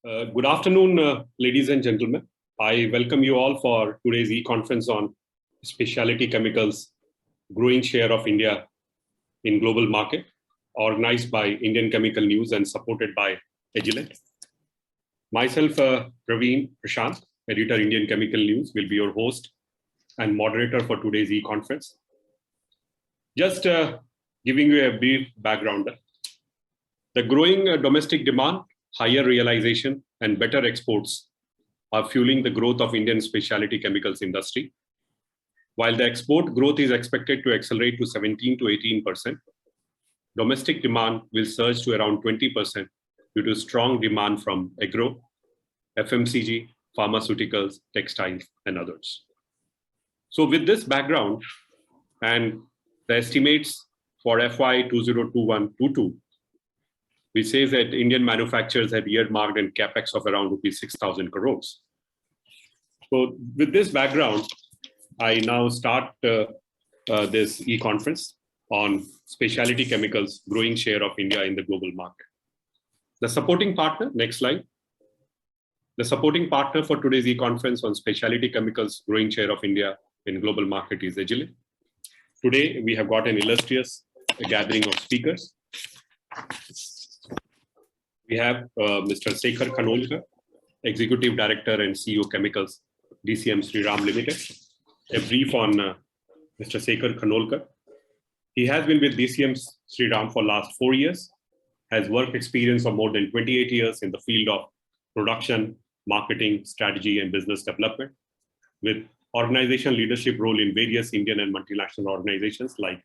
Good afternoon, ladies and gentlemen. I welcome you all for today's e-conference on specialty chemicals, growing share of India in global market, organized by Indian Chemical News and supported by Agilent. Myself, Praveen Prashant, editor Indian Chemical News, will be your host and moderator for today's e-conference. Just giving you a brief background. The growing domestic demand, higher realization, and better exports are fueling the growth of Indian specialty chemicals industry. While the export growth is expected to accelerate to 17 to 18%, domestic demand will surge to around 20% due to strong demand from agro, FMCG, pharmaceuticals, textiles, and others. So with this background and the estimates for FY 2021-22, which says that Indian manufacturers have earmarked a capex of around rupees 6,000 crores. So with this background, I now start this e-conference on specialty chemicals, growing share of India in the global market. The supporting partner, next slide. The supporting partner for today's e-conference on specialty chemicals, growing share of India in global market is Agilent. Today, we have got an illustrious gathering of speakers. We have Mr. Sekhar Khanolkar, Executive Director and CEO Chemicals, DCM Shriram Limited. A brief on Mr. Sekhar Khanolkar. He has been with DCM Shriram for last 4 years, has work experience of more than 28 years in the field of production, marketing, strategy, and business development, with organization leadership role in various Indian and multinational organizations like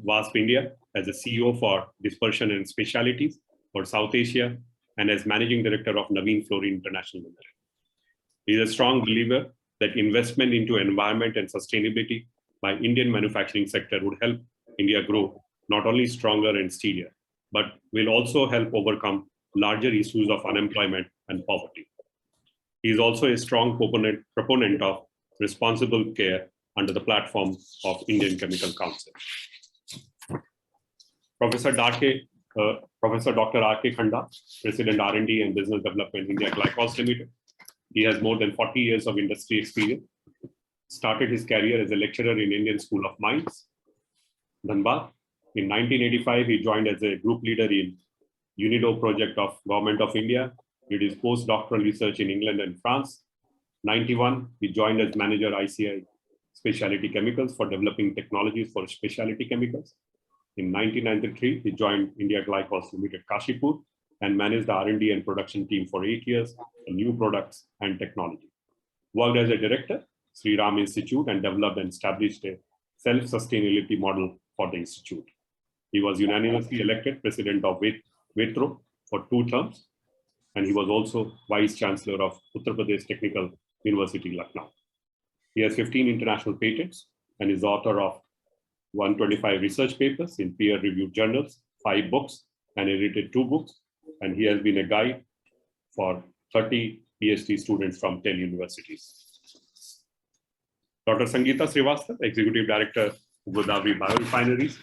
WASP India as a CEO for dispersion and specialties for South Asia, and as Managing Director of Navin Fluorine International Limited. He is a strong believer that investment into environment and sustainability by Indian manufacturing sector would help India grow not only stronger and steadier, but will also help overcome larger issues of unemployment and poverty. He is also a strong proponent of responsible care under the platform of Indian Chemical Council. Professor Dr. R.K. Khanda, President R&D and Business Development, India Glycols Limited. He has more than 40 years of industry experience. Started his career as a lecturer in Indian School of Mines, Dhanbad. In 1985, he joined as a group leader in UNIDO project of Government of India. Did his postdoctoral research in England and France. 91, he joined as manager ICI Specialty Chemicals for developing technologies for specialty chemicals. In 1993, he joined India Glycols Limited Kashipur and managed the R&D and production team for 8 years on new products and technology. Worked as a director, Shriram Institute, and developed and established a self-sustainability model for the institute. He was unanimously elected president of Vetro for 2 terms, and he was also vice chancellor of Uttar Pradesh Technical University, Lucknow. He has 15 international patents and is author of 125 research papers in peer-reviewed journals, 5 books, and edited 2 books. And he has been a guide for 30 PhD students from 10 universities. Dr. Sangeeta Srivastava, Executive Director, Godavari Biorefineries.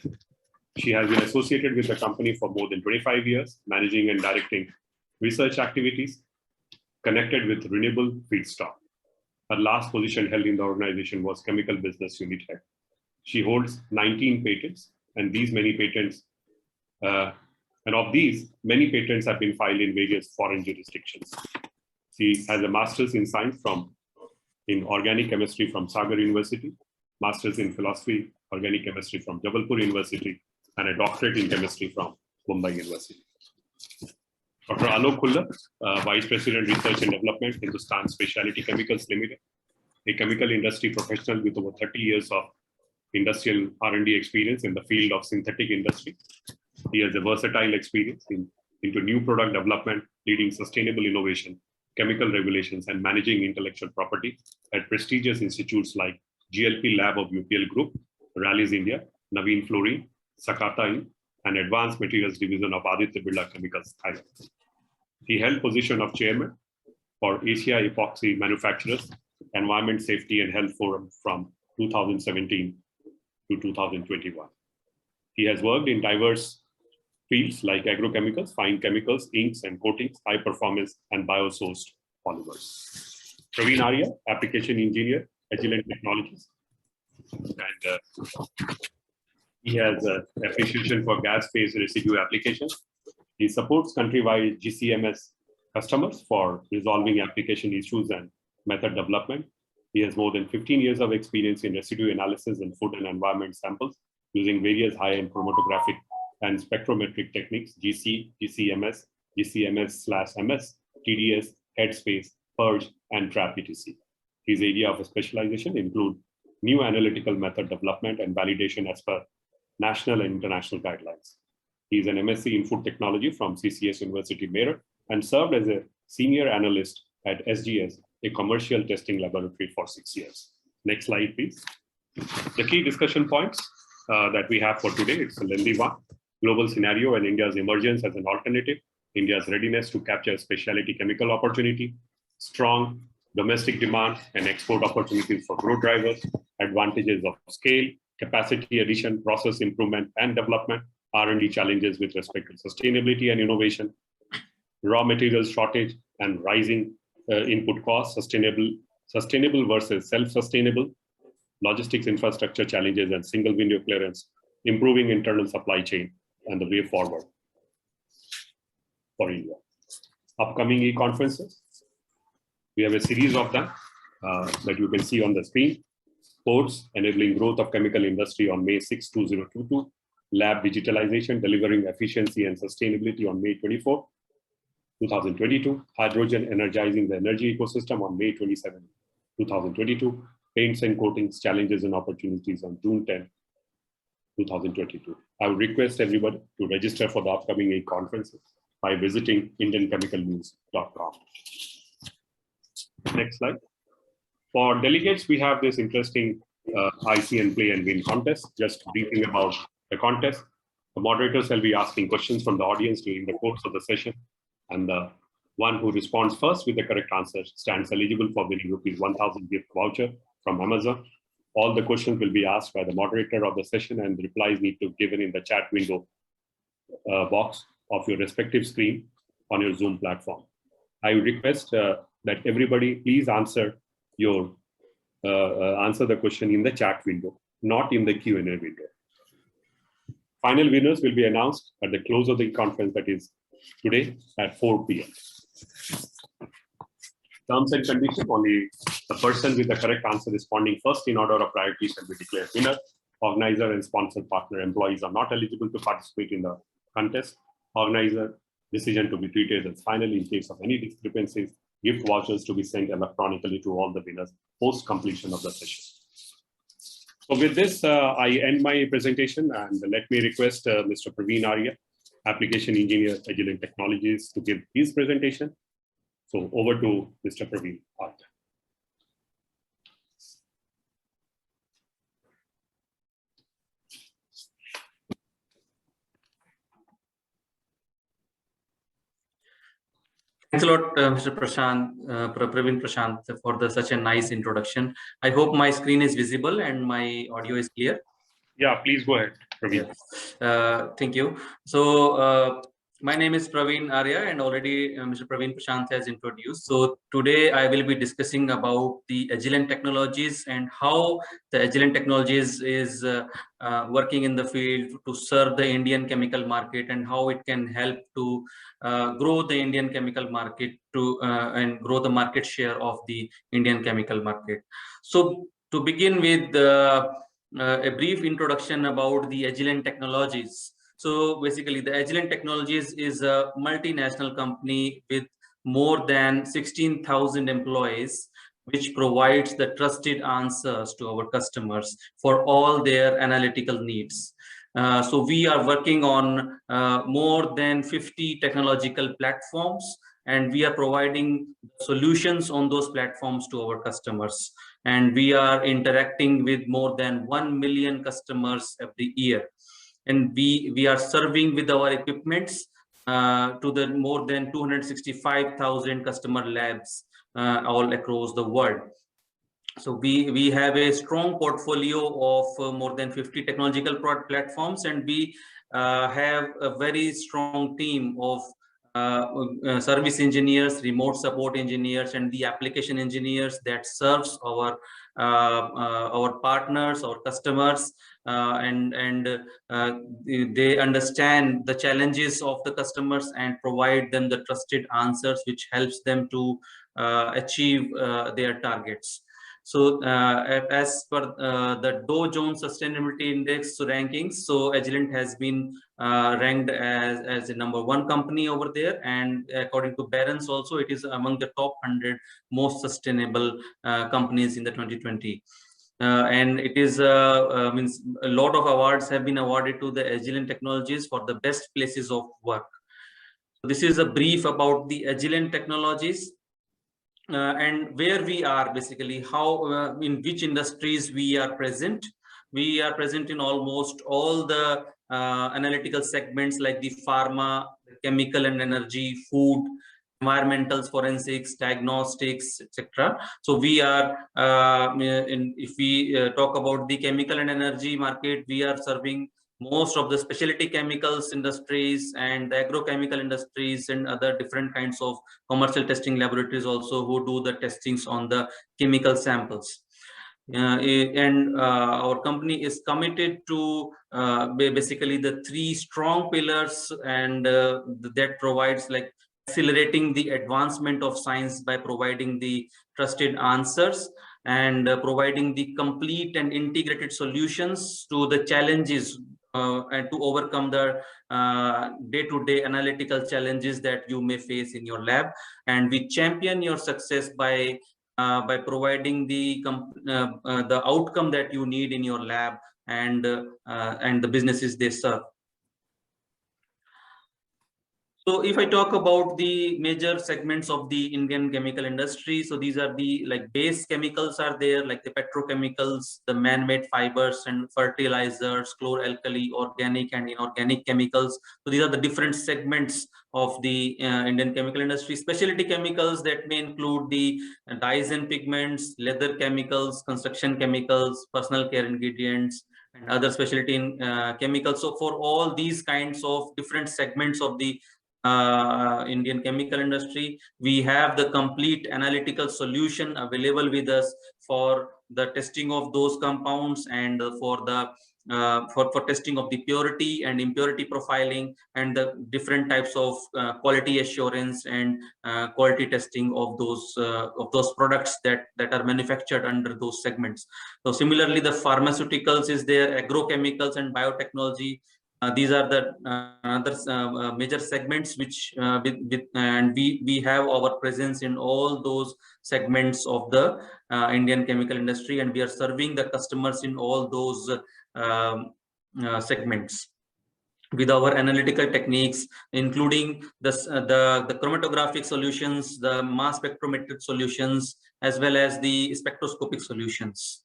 She has been associated with the company for more than 25 years, managing and directing research activities connected with renewable feedstock. Her last position held in the organization was Chemical Business Unit Head. She holds 19 patents, and these many patents, and of these, many patents have been filed in various foreign jurisdictions. She has a master's in science in organic chemistry from Sagar University, master's in philosophy, organic chemistry from Jabalpur University, and a doctorate in chemistry from Mumbai University. Dr. Alok Khullar, Vice President, Research and Development, Hindustan Specialty Chemicals Limited, a chemical industry professional with over 30 years of industrial R&D experience in the field of synthetic industry. He has a versatile experience into new product development, leading sustainable innovation, chemical regulations, and managing intellectual property at prestigious institutes like GLP Lab of UPL Group, Rallis India, Navin Fluorine, Sakata, and Advanced Materials Division of Aditya Birla Chemicals, Thailand. He held position of chairman for Asia Epoxy Manufacturers Environment, Safety and Health Forum from 2017 to 2021. He has worked in diverse fields like agrochemicals, fine chemicals, inks and coatings, high performance and biosourced polymers. Praveen Arya, application engineer, Agilent Technologies. And he has appreciation for gas phase residue applications. He supports countrywide GCMS customers for resolving application issues and method development. He has more than 15 years of experience in residue analysis in food and environment samples using various high-end chromatographic and spectrometric techniques, GC, GCMS, GCMS/MS, TDS, Headspace, Purge, and Trap etc. His area of specialization include new analytical method development and validation as per national and international guidelines. He is an MSc in food technology from CCS University, Meerut, and served as a senior analyst at SGS, a commercial testing laboratory, for 6 years. Next slide, please. The key discussion points that we have for today, it's a lengthy one. Global scenario and India's emergence as an alternative, India's readiness to capture specialty chemical opportunity, strong domestic demand and export opportunities for growth drivers, advantages of scale, capacity addition, process improvement and development, R&D challenges with respect to sustainability and innovation, raw materials shortage and rising input costs, sustainable versus self-sustainable, logistics infrastructure challenges and single window clearance, improving internal supply chain, and the way forward for India. Upcoming e-conferences, we have a series of them that you can see on the screen. Ports, enabling growth of chemical industry on May 6, 2022. Lab digitalization, delivering efficiency and sustainability on May 24, 2022. Hydrogen, energizing the energy ecosystem on May 27, 2022. Paints and coatings, challenges and opportunities on June 10, 2022. I would request everybody to register for the upcoming e-conferences by visiting indianchemicalnews.com. Next slide. For delegates, we have this interesting IC and play and win contest. Just briefing about the contest. The moderators will be asking questions from the audience during the course of the session, and the one who responds first with the correct answer stands eligible for winning ₹1,000 gift voucher from Amazon. All the questions will be asked by the moderator of the session, and the replies need to be given in the chat window box of your respective screen on your Zoom platform. I request that everybody please answer the question in the chat window, not in the Q&A window. Final winners will be announced at the close of the conference, that is today at 4 p.m. Terms and conditions: only the person with the correct answer responding first in order of priority shall be declared winner. Organizer and sponsor partner employees are not eligible to participate in the contest. Organizer decision to be treated as final. In case of any discrepancies, gift vouchers to be sent electronically to all the winners post completion of the session. So with this, I end my presentation, and let me request Mr. Praveen Arya, application engineer, Agilent Technologies, to give his presentation. So over to Mr. Praveen Arya. Thanks a lot, Mr. Prashant, Praveen Prashant, for such a nice introduction. I hope my screen is visible and my audio is clear. Yeah, please go ahead, Praveen. Yeah. Thank you. So my name is Praveen Arya, and already Mr. Praveen Prashant has introduced. So today I will be discussing about the Agilent Technologies and how the Agilent Technologies is working in the field to serve the Indian chemical market, and how it can help to grow the Indian chemical market and grow the market share of the Indian chemical market. So to begin with a brief introduction about the Agilent Technologies. So basically, the Agilent Technologies is a multinational company with more than 16,000 employees, which provides the trusted answers to our customers for all their analytical needs. So we are working on more than 50 technological platforms, and we are providing solutions on those platforms to our customers. And we are interacting with more than 1 million customers every year. And we are serving with our equipments to the more than 265,000 customer labs all across the world. So we have a strong portfolio of more than 50 technological platforms, and we have a very strong team of service engineers, remote support engineers, and the application engineers that serves our partners, our customers, and they understand the challenges of the customers and provide them the trusted answers, which helps them to achieve their targets. So as per the Dow Jones Sustainability Index rankings, so Agilent has been ranked as a #1 company over there, and according to Barron's also, it is among the top 100 most sustainable companies in the 2020. And it is means a lot of awards have been awarded to the Agilent Technologies for the best places of work. So this is a brief about the Agilent Technologies. And where we are, basically how in which industries we are present. We are present in almost all the analytical segments like the pharma, chemical and energy, food, environmental, forensics, diagnostics, etc. So we are if we talk about the chemical and energy market, we are serving most of the specialty chemicals industries and the agrochemical industries and other different kinds of commercial testing laboratories also who do the testings on the chemical samples. And our company is committed to basically the 3 strong pillars, and that provides like accelerating the advancement of science by providing the trusted answers and providing the complete and integrated solutions to the challenges and to overcome the day-to-day analytical challenges that you may face in your lab. And we champion your success by providing the outcome that you need in your lab and the businesses they serve. So if I talk about the major segments of the Indian chemical industry, so these are the like base chemicals are there, like the petrochemicals, the man-made fibers and fertilizers, chloralkali, organic and inorganic chemicals. So these are the different segments of the Indian chemical industry. Specialty chemicals that may include the dyes and pigments, leather chemicals, construction chemicals, personal care ingredients, and other specialty chemicals. So for all these kinds of different segments of the Indian chemical industry, we have the complete analytical solution available with us for the testing of those compounds and for the for testing of the purity and impurity profiling and the different types of quality assurance and quality testing of those products that are manufactured under those segments. So similarly, the pharmaceuticals is there, agrochemicals and biotechnology. These are the other major segments which and we have our presence in all those segments of the Indian chemical industry, and we are serving the customers in all those segments with our analytical techniques, including the chromatographic solutions, the mass spectrometric solutions, as well as the spectroscopic solutions.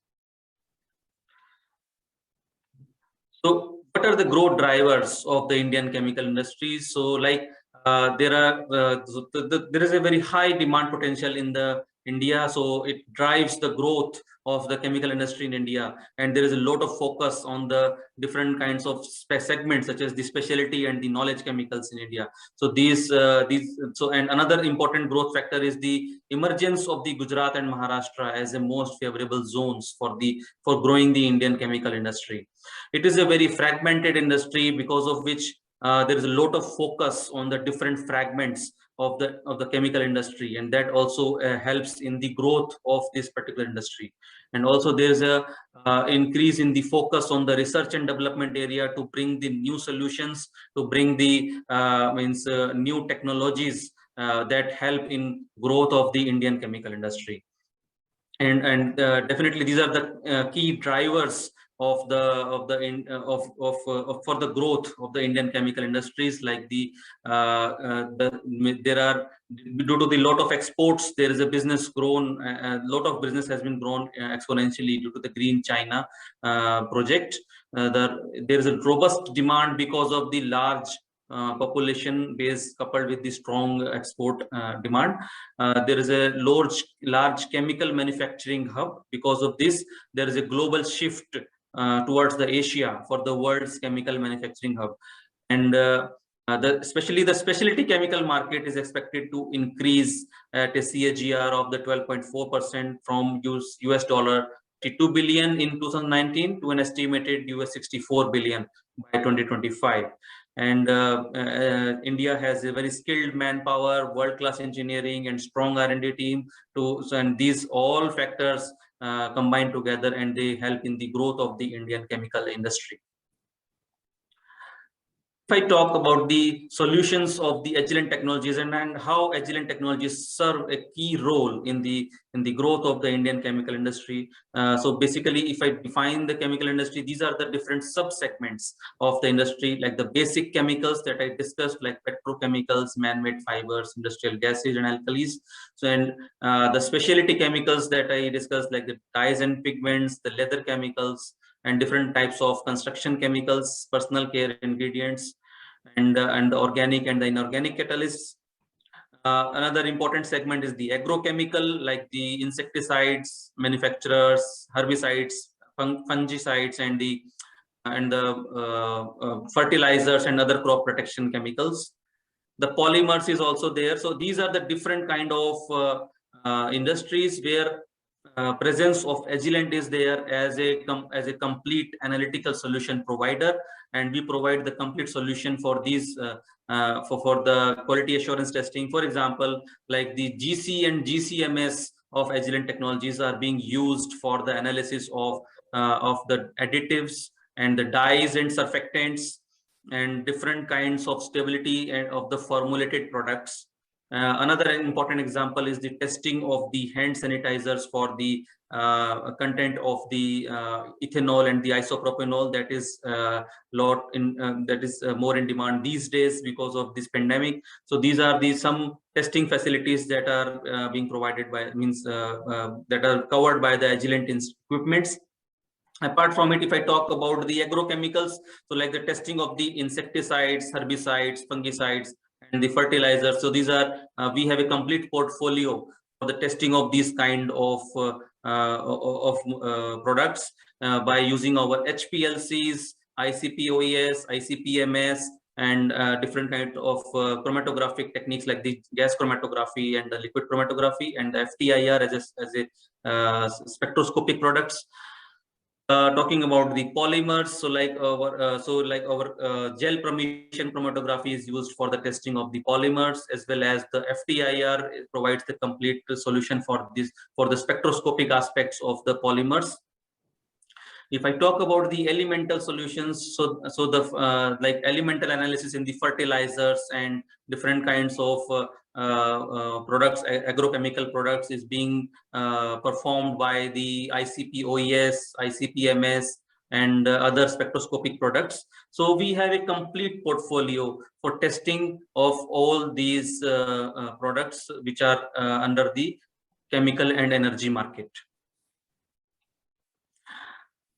So what are the growth drivers of the Indian chemical industry? So like there is a very high demand potential in the India, so it drives the growth of the chemical industry in India, and there is a lot of focus on the different kinds of segments such as the specialty and the knowledge chemicals in India. So and another important growth factor is the emergence of the Gujarat and Maharashtra as the most favorable zones for growing the Indian chemical industry. It is a very fragmented industry, because of which there is a lot of focus on the different fragments of the chemical industry, and that also helps in the growth of this particular industry. And also there is a increase in the focus on the research and development area to bring the new solutions, to bring the new technologies that help in growth of the Indian chemical industry. And definitely these are the key drivers for the growth of the Indian chemical industries. Like there are, due to the lot of exports, there is a business grown, a lot of business has been grown exponentially due to the Green China project. There is a robust demand because of the large population base coupled with the strong export demand. There is a large chemical manufacturing hub. Because of this, there is a global shift towards the Asia for the world's chemical manufacturing hub. And especially the specialty chemical market is expected to increase at a CAGR of the 12.4% from US dollar 2 billion in 2019 to an estimated US 64 billion by 2025. And India has a very skilled manpower, world-class engineering, and strong R&D team. And these all factors combine together, and they help in the growth of the Indian chemical industry. If I talk about the solutions of the Agilent technologies and how Agilent technologies serve a key role in the growth of the Indian chemical industry. So basically, if I define the chemical industry, these are the different sub-segments of the industry, like the basic chemicals that I discussed, like petrochemicals, man-made fibers, industrial gases, and alkalis. So, and the specialty chemicals that I discussed, like the dyes and pigments, the leather chemicals, and different types of construction chemicals, personal care ingredients, and the organic and the inorganic catalysts. Another important segment is the agrochemical, like the insecticides manufacturers, herbicides, fungicides, and the fertilizers and other crop protection chemicals. The polymers is also there. So these are the different kind of industries where presence of Agilent is there as a complete analytical solution provider, and we provide the complete solution for these for the quality assurance testing. For example, like the GC and GCMS of Agilent technologies are being used for the analysis of the additives and the dyes and surfactants and different kinds of stability and of the formulated products. Another important example is the testing of the hand sanitizers for the content of the ethanol and the isopropanol, that is more in demand these days because of this pandemic. So these are some testing facilities that are being provided by that are covered by the Agilent equipments. Apart from it, if I talk about the agrochemicals, so like the testing of the insecticides, herbicides, fungicides, and the fertilizers. So these are we have a complete portfolio for the testing of these kind of products by using our HPLCs, ICP-OES, ICP-MS, and different kind of chromatographic techniques like the gas chromatography and the liquid chromatography, and the FTIR as a spectroscopic products. Talking about the polymers, so like our gel permeation chromatography is used for the testing of the polymers, as well as the FTIR provides the complete solution for the spectroscopic aspects of the polymers. If I talk about the elemental solutions, so the like elemental analysis in the fertilizers and different kinds of products, agrochemical products, is being performed by the ICP-OES, ICP-MS, and other spectroscopic products. So we have a complete portfolio for testing of all these products which are under the chemical and energy market.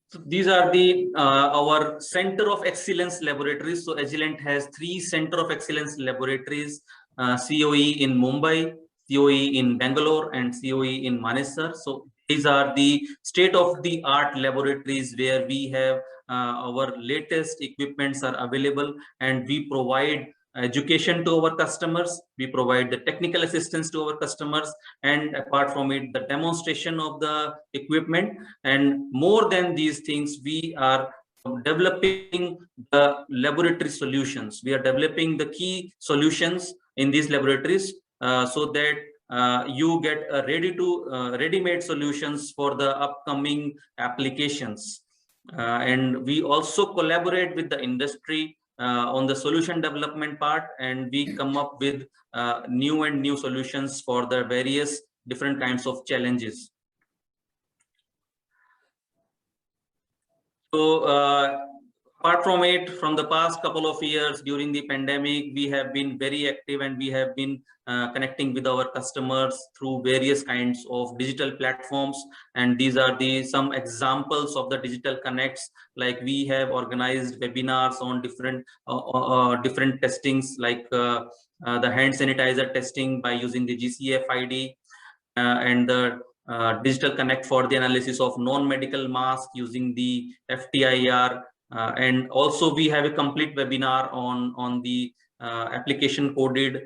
So these are the our Center of Excellence laboratories. So Agilent has 3 Center of Excellence laboratories, COE in Mumbai, COE in Bangalore, and COE in Manesar. So these are the state-of-the-art laboratories where we have our latest equipments are available, and we provide education to our customers, we provide the technical assistance to our customers, and apart from it, the demonstration of the equipment. And more than these things, we are developing the laboratory solutions. We are developing the key solutions in these laboratories so that you get ready-made solutions for the upcoming applications. And we also collaborate with the industry on the solution development part, and we come up with new solutions for the various different kinds of challenges. So Apart from it, from the past couple of years during the pandemic, we have been very active and we have been connecting with our customers through various kinds of digital platforms. And these are some examples of the digital connects. Like we have organized webinars on different testings, like the hand sanitizer testing by using the GCFID, and the digital connect for the analysis of non-medical mask using the FTIR. And also we have a complete webinar on the application coded,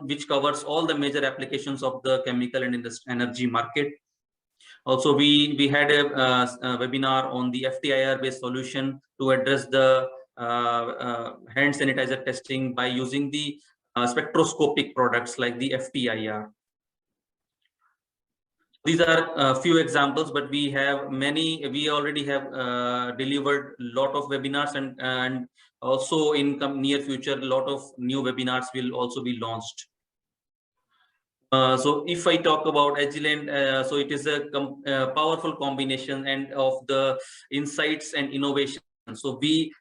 which covers all the major applications of the chemical and energy market. Also, we had a webinar on the FTIR based solution to address the hand sanitizer testing by using the spectroscopic products like the FTIR. These are a few examples, but we have many. We already have delivered a lot of webinars, and also in near future, a lot of new webinars will also be launched. So if I talk about Agilent, so it is a powerful combination and of the insights and innovation. So we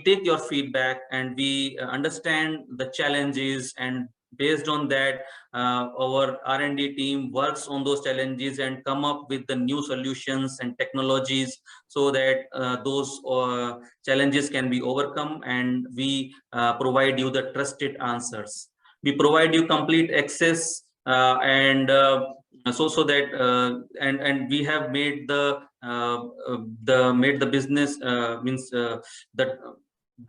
take your feedback and we understand the challenges, and based on that, our R&D team works on those challenges and come up with the new solutions and technologies so that those challenges can be overcome, and we provide you the trusted answers. We provide you complete access, and we have made the business that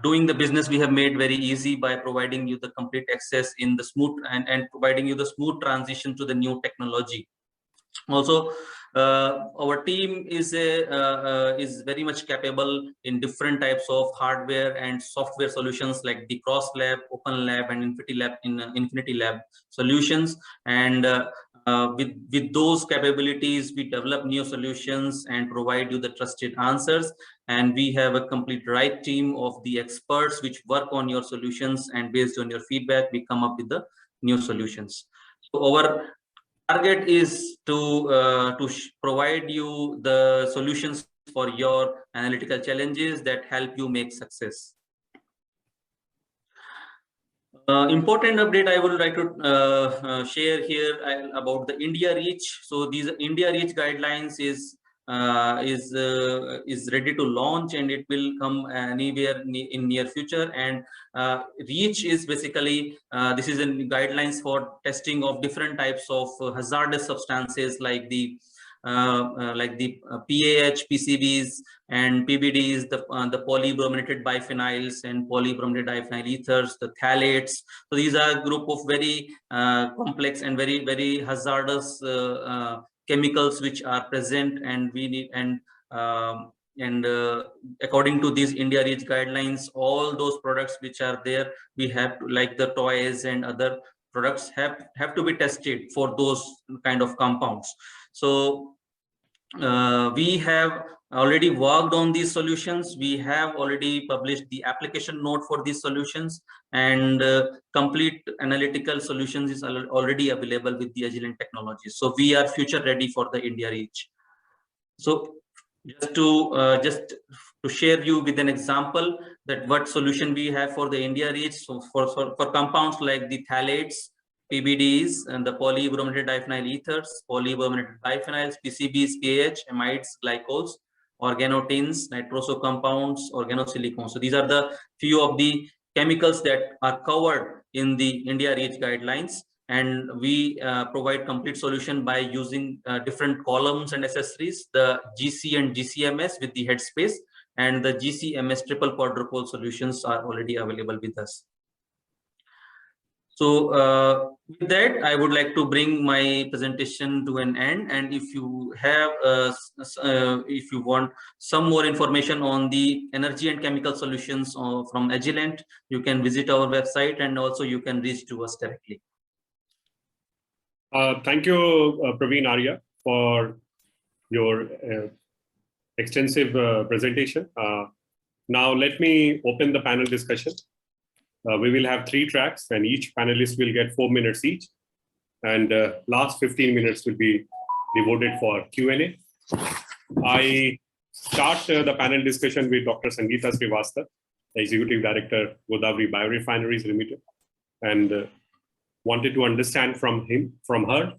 doing the business we have made very easy by providing you the complete access in the smooth and providing you the smooth transition to the new technology. Also, our team is very much capable in different types of hardware and software solutions like the CrossLab, OpenLab, and Infinity Lab solutions. And with those capabilities, we develop new solutions and provide you the trusted answers. And we have a complete right team of the experts which work on your solutions, and based on your feedback, we come up with the new solutions. So our target is to provide you the solutions for your analytical challenges that help you make success. Important update I would like to share here about the India Reach. So these India Reach guidelines is ready to launch, and it will come anywhere in near future. And Reach is basically this is in guidelines for testing of different types of hazardous substances like the PAH, PCBs, and PBDs, the polybrominated biphenyls and polybrominated diphenyl ethers, the phthalates. So these are a group of very complex and very hazardous chemicals which are present, and we need according to these India Reach guidelines, all those products which are there, we have to, like the toys and other products, have to be tested for those kind of compounds. So we have already worked on these solutions. We have already published the application note for these solutions, and complete analytical solutions is already available with the Agilent technologies. So we are future ready for the India Reach. So just to share you with an example that what solution we have for the India Reach. So for compounds like the phthalates, PBDs, and the polybrominated diphenyl ethers, polybrominated biphenyls, PCBs, PAH, amides, glycols, organotins, nitroso compounds, organosilicones. So these are the few of the chemicals that are covered in the India Reach guidelines, and we provide complete solution by using different columns and accessories, the GC and GCMS with the headspace, and the GCMS triple quadrupole solutions are already available with us. So with that, I would like to bring my presentation to an end. And if you have, if you want some more information on the energy and chemical solutions from Agilent, you can visit our website, and also you can reach to us directly. Thank you, Praveen Arya, for your extensive presentation. Now let me open the panel discussion. We will have 3 tracks, and each panelist will get 4 minutes each. And last 15 minutes will be devoted for Q&A. I start the panel discussion with Dr. Sangeeta Srivastava, Executive Director, Godavari Biorefineries Limited, and wanted to understand from her,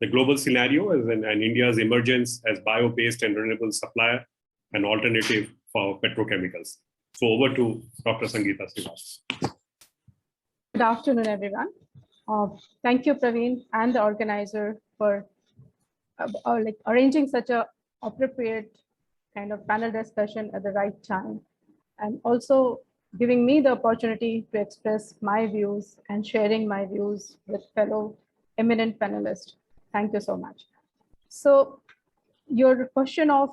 the global scenario and India's emergence as bio-based and renewable supplier and alternative for petrochemicals. So over to Dr. Sangeeta Srivastava. Good afternoon, everyone. Thank you, Praveen, and the organizer for arranging such a appropriate kind of panel discussion at the right time, and also giving me the opportunity to express my views and sharing my views with fellow eminent panelists. Thank you so much. So your question of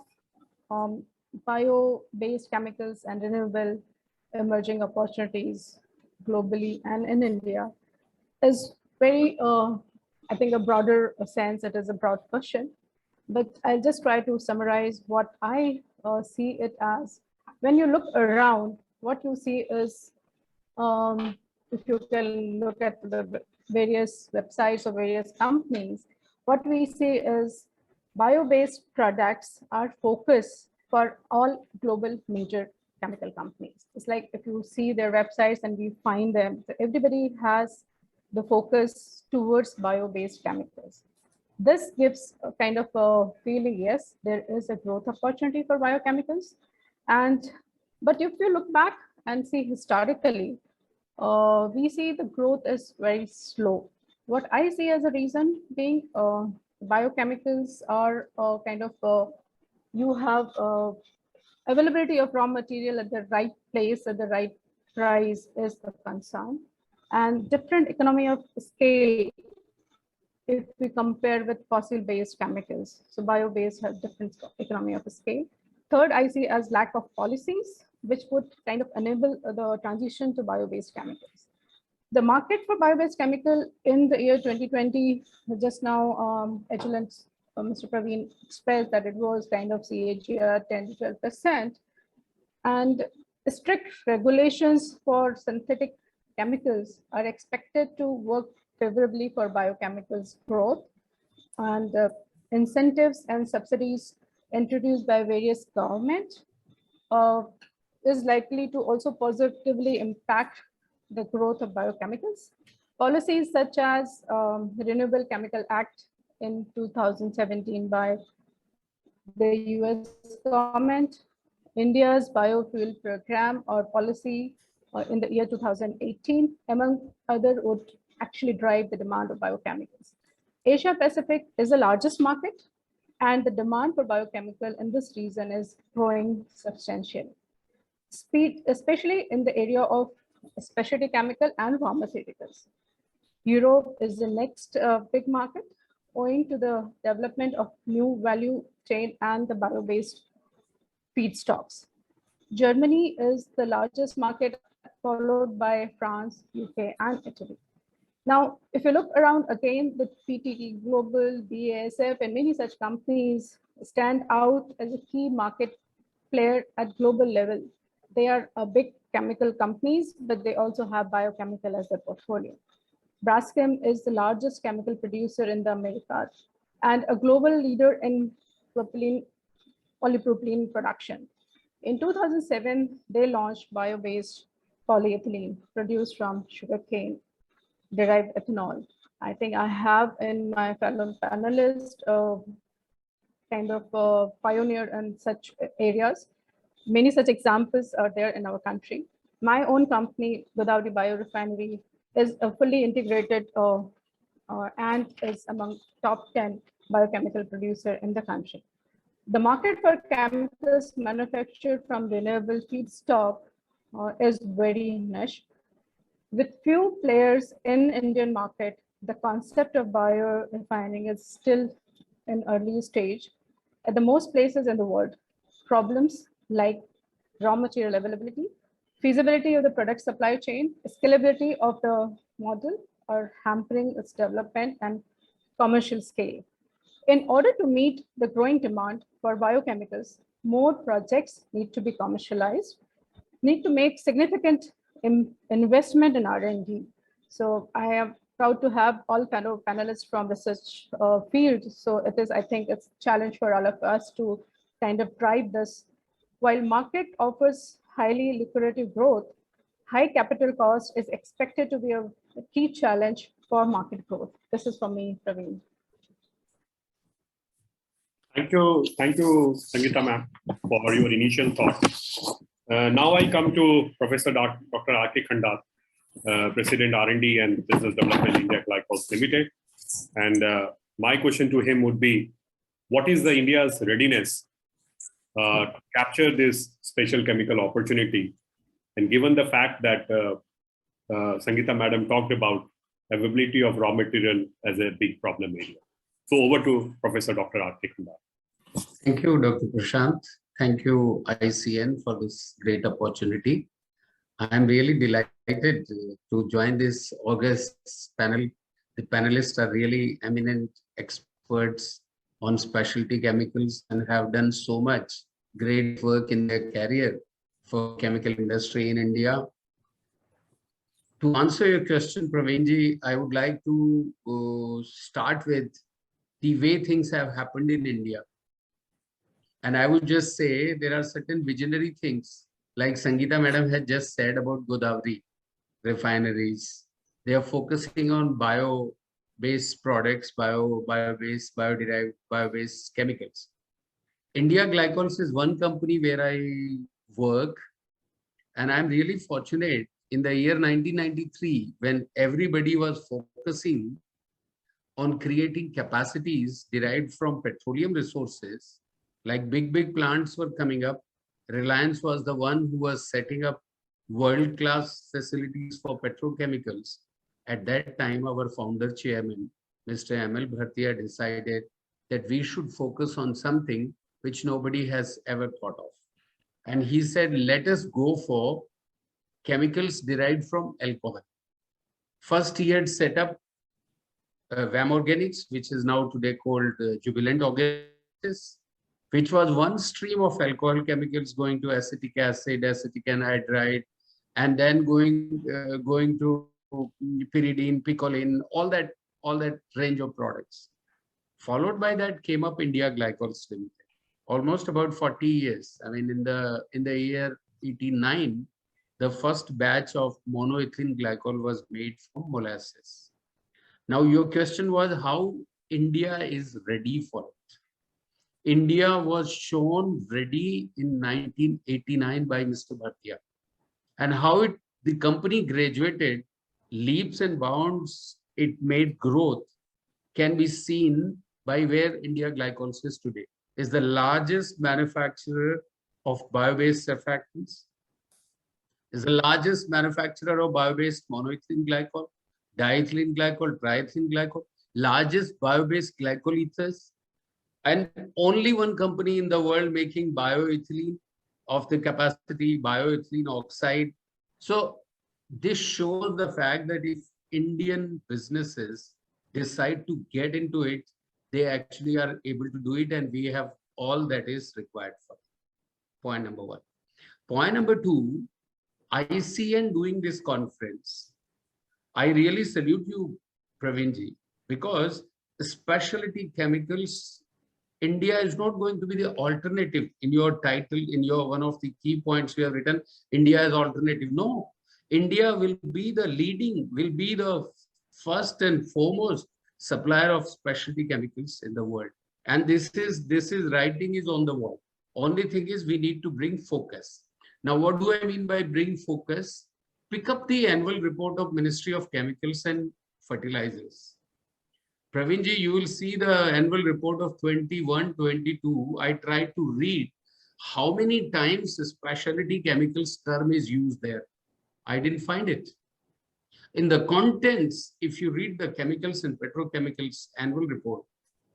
bio-based chemicals and renewable emerging opportunities globally and in India is very, I think, a broader sense. It is a broad question, but I'll just try to summarize what I see it as. When you look around, what you see is, if you can look at the various websites of various companies, what we see is bio-based products are focused for all global major chemical companies. It's like if you see their websites and we find them, everybody has the focus towards bio-based chemicals. This gives a kind of a feeling, yes, there is a growth opportunity for biochemicals. But if you look back and see historically, we see the growth is very slow. What I see as a reason being biochemicals are kind of, you have availability of raw material at the right place at the right price is a concern, and different economy of scale if we compare with fossil-based chemicals. So bio-based have different economy of scale. Third, I see as lack of policies, which would kind of enable the transition to bio-based chemicals. The market for bio-based chemical in the year 2020, just now, Agilent, Mr. Praveen expressed that it was kind of CAGR 10 to 12%. And strict regulations for synthetic chemicals are expected to work favorably for biochemicals growth, and incentives and subsidies introduced by various government is likely to also positively impact the growth of biochemicals. Policies such as the Renewable Chemical Act in 2017 by the US government, India's biofuel program or policy in the year 2018, among other, would actually drive the demand of biochemicals. Asia Pacific is the largest market, and the demand for biochemical in this region is growing substantially. Especially in the area of specialty chemical and pharmaceuticals. Europe is the next big market, owing to the development of new value chain and the bio-based feedstocks. Germany is the largest market, followed by France, UK, and Italy. Now, if you look around again, the PTT Global, BASF, and many such companies stand out as a key market player at global level. They are big chemical companies, but they also have biochemical as their portfolio. Braskem is the largest chemical producer in the Americas and a global leader in polypropylene production. In 2007, they launched bio-based polyethylene produced from sugarcane derived ethanol. I think I have in my fellow panelists kind of a pioneer in such areas. Many such examples are there in our country. My own company, Godavari Biorefinery, is a fully integrated and is among top 10 biochemical producer in the country. The market for chemicals manufactured from renewable feedstock is very niche. With few players in Indian market, the concept of biorefining is still in early stage. At the most places in the world, problems like raw material availability, feasibility of the product supply chain, scalability of the model are hampering its development and commercial scale. In order to meet the growing demand for biochemicals, more projects need to be commercialized, need to make significant investment in R&D. So I am proud to have all panelists from research field. So it is, I think it's a challenge for all of us to kind of drive this. While market offers highly lucrative growth, high capital cost is expected to be a key challenge for market growth. This is for me, Praveen. Thank you, Sangeeta ma'am, for your initial thoughts. Now I come to Professor Dr. R.K. Khanda, President R&D and Business Development India Glycols Limited. And my question to him would be, what is the India's readiness to capture this special chemical opportunity? And given the fact that Sangeeta madam talked about availability of raw material as a big problem area. So over to Professor Dr. R.K. Khanda. Thank you, Dr. Prashant. Thank you, ICN, for this great opportunity. I'm really delighted to join this August panel. The panelists are really eminent experts on specialty chemicals and have done so much great work in their career for chemical industry in India. To answer your question, Praveenji, I would like to start with the way things have happened in India. And I would just say there are certain visionary things, like Sangeeta madam had just said about Godavari refineries. They are focusing on bio-based products, bio-based, bio-derived, bio-based chemicals. India Glycols is one company where I work, and I'm really fortunate. In the year 1993, when everybody was focusing on creating capacities derived from petroleum resources, like big plants were coming up. Reliance was the one who was setting up world-class facilities for petrochemicals. At that time, our founder chairman, Mr. M.L. Bhartia, decided that we should focus on something which nobody has ever thought of. And he said, let us go for chemicals derived from alcohol. First, he had set up VAM Organics, which is now today called Jubilant Organics, which was one stream of alcohol chemicals going to acetic acid, acetic anhydride, and then going to pyridine, picoline, all that range of products. Followed by that came up India Glycols Limited, almost about 40 years. I mean, in the year 89, the first batch of monoethylene glycol was made from molasses. Now, your question was how India is ready for it. India was shown ready in 1989 by Mr. Bhartia. And how the company graduated leaps and bounds, it made growth, can be seen by where India Glycols is today. Is the largest manufacturer of bio-based surfactants, is the largest manufacturer of bio-based monoethylene glycol, diethylene glycol, triethylene glycol, largest bio-based glycol ethers, and only one company in the world making bioethylene of the capacity, bioethylene oxide. So this shows the fact that if Indian businesses decide to get into it, they actually are able to do it, and we have all that is required for it. Point number one. Point number two, ICN doing this conference. I really salute you, Praveenji, because specialty chemicals, India is not going to be the alternative. In your title, in your one of the key points you have written, India is alternative. No, India will be the leading, will be the first and foremost supplier of specialty chemicals in the world. And this is writing is on the wall. Only thing is we need to bring focus. Now, what do I mean by bring focus? Pick up the annual report of Ministry of Chemicals and Fertilizers. Praveenji, you will see the annual report of 21-22. I tried to read how many times the specialty chemicals term is used there. I didn't find it. In the contents, if you read the chemicals and petrochemicals annual report,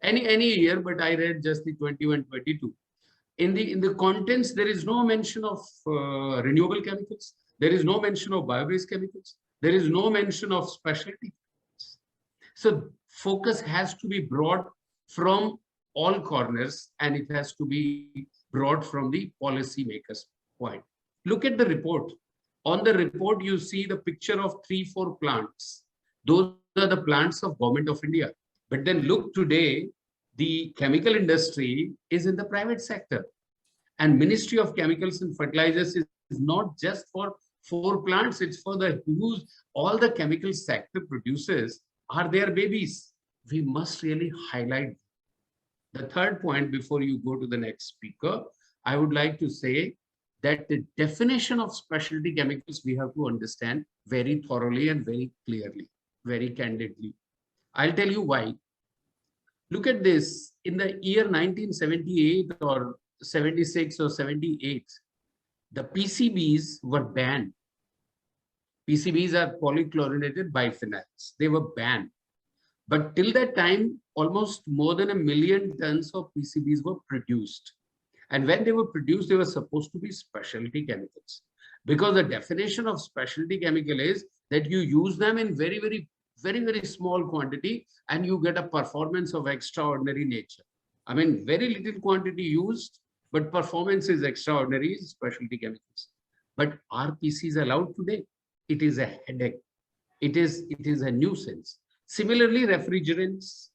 any year, but I read just the 21-22. In the contents, there is no mention of renewable chemicals. There is no mention of bio-based chemicals. There is no mention of specialty. So focus has to be brought from all corners, and it has to be brought from the policymakers' point. Look at the report. On the report, you see the picture of 3-4 plants. Those are the plants of Government of India. But then look today, the chemical industry is in the private sector. And Ministry of Chemicals and Fertilizers is not just for 4 plants, it's for the huge, all the chemical sector producers are their babies. We must really highlight. The third point before you go to the next speaker, I would like to say that the definition of specialty chemicals we have to understand very thoroughly and very clearly, very candidly. I'll tell you why. Look at this. In the year 1978 or 76 or 78, the PCBs were banned. PCBs are polychlorinated biphenyls. They were banned. But till that time, almost more than 1 million tons of PCBs were produced. And when they were produced, they were supposed to be specialty chemicals. Because the definition of specialty chemical is that you use them in very, very small quantity and you get a performance of extraordinary nature. I mean, very little quantity used, but performance is extraordinary, specialty chemicals. But are PCs allowed today? It is a headache. It is a nuisance. Similarly, refrigerants,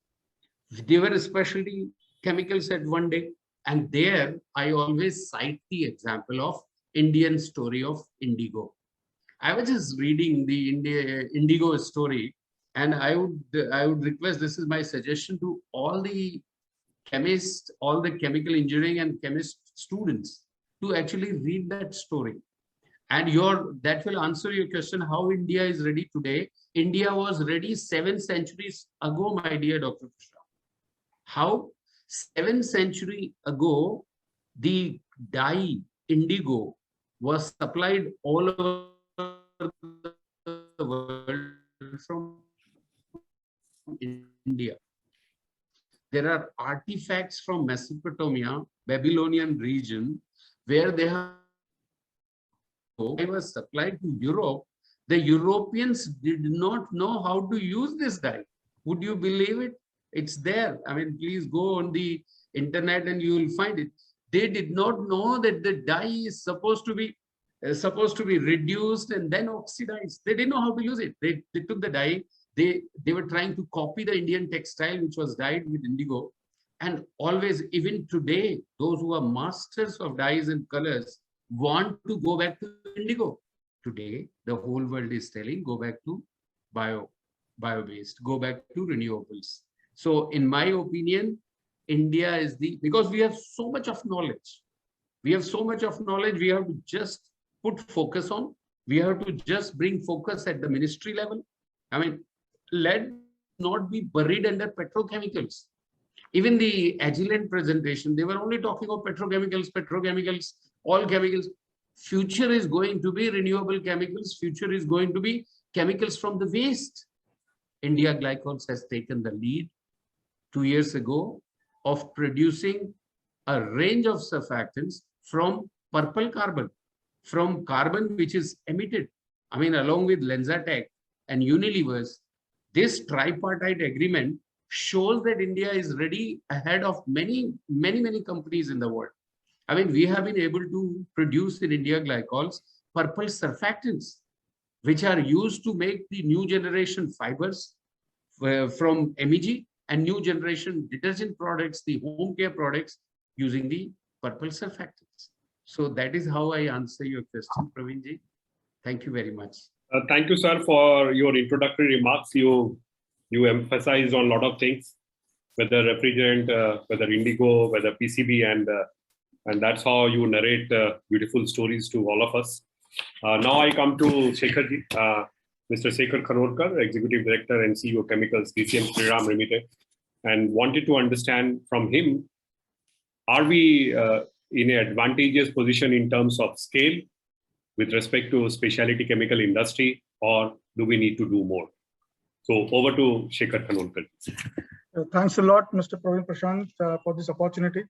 they were specialty chemicals at one day. And there, I always cite the example of Indian story of indigo. I was just reading the indigo story, and I would request, this is my suggestion to all the chemists, all the chemical engineering and chemist students, to actually read that story. And that will answer your question, how India is ready today. India was ready 7 centuries ago, my dear Dr. Krishna. How? 7 centuries ago, the dye indigo was supplied all over the world from India. There are artifacts from Mesopotamia, Babylonian region, where they have was supplied to Europe. The Europeans did not know how to use this dye. Would you believe it? It's there. I mean, please go on the internet and you will find it. They did not know that the dye is supposed to be reduced and then oxidized. They didn't know how to use it. They took the dye. They were trying to copy the Indian textile, which was dyed with indigo. And always, even today, those who are masters of dyes and colors want to go back to indigo. Today, the whole world is telling, go back to bio-based, go back to renewables. So in my opinion, India is because we have so much of knowledge. We have so much of knowledge, we have to just put focus on. We have to just bring focus at the ministry level. I mean, let not be buried under petrochemicals. Even the Agilent presentation, they were only talking of petrochemicals, all chemicals. Future is going to be renewable chemicals. Future is going to be chemicals from the waste. India Glycols has taken the lead 2 years ago of producing a range of surfactants from purple carbon, from carbon which is emitted. I mean, along with Lenzatec and Unilever's, this tripartite agreement shows that India is ready ahead of many companies in the world. I mean, we have been able to produce in India Glycols purple surfactants, which are used to make the new generation fibers from MEG and new generation detergent products, the home care products using the purple surfactants. So that is how I answer your question, Praveenji. Thank you very much. Thank you, sir, for your introductory remarks. You emphasized on a lot of things, whether refrigerant, whether indigo, whether PCB, and that's how you narrate beautiful stories to all of us. Now I come to Shekharji, Mr. Shekhar Khanorkar, Executive Director and CEO Chemicals, DCM Shriram Limited, and wanted to understand from him, are we in an advantageous position in terms of scale with respect to specialty chemical industry, or do we need to do more? So over to Shekhar Khanorkar. Thanks a lot, Mr. Praveen Prashant, for this opportunity.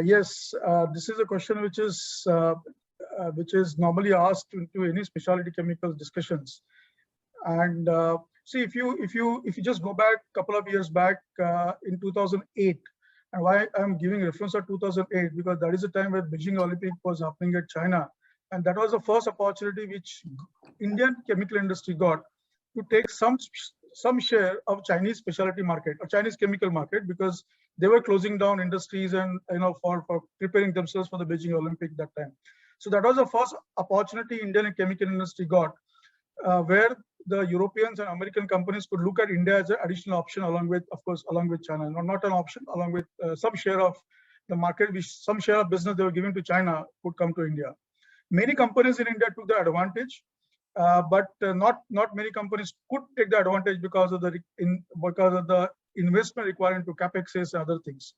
Yes, this is a question which is normally asked into any specialty chemicals discussions. And see, if you just go back a couple of years back in 2008, and why I'm giving reference to 2008, because that is the time where Beijing Olympic was happening at China, and that was the first opportunity which Indian chemical industry got to take some some share of Chinese specialty market or Chinese chemical market, because they were closing down industries and for preparing themselves for the Beijing Olympic that time. So that was the first opportunity Indian chemical industry got, where the Europeans and American companies could look at India as an additional option, along with, of course, along with China. Not an option, along with some share of the market, which some share of business they were giving to China could come to India. Many companies in India took the advantage, but not many companies could take the advantage because of the investment required into capexes and other things.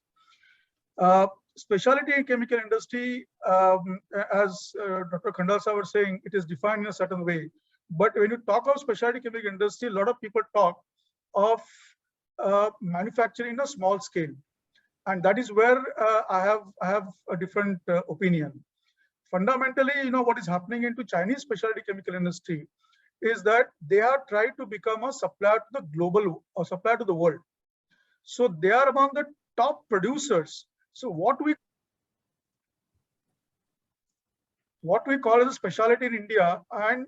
Specialty chemical industry, as Dr. Khandal sir was saying, it is defined in a certain way. But when you talk of specialty chemical industry, a lot of people talk of manufacturing in a small scale, and that is where I have a different opinion. Fundamentally, what is happening into Chinese specialty chemical industry is that they are trying to become a supplier to the global or supplier to the world. So they are among the top producers. So what we call as a specialty in India, and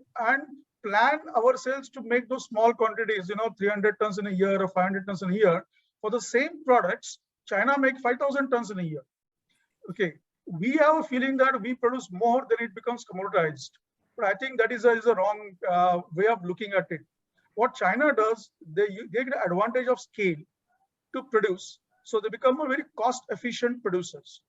plan ourselves to make those small quantities, 300 tons in a year or 500 tons in a year. For the same products, China make 5,000 tons in a year. Okay, we have a feeling that we produce more than it becomes commoditized. But I think that is a wrong way of looking at it. What China does, they get advantage of scale to produce. So they become a very cost-efficient producers.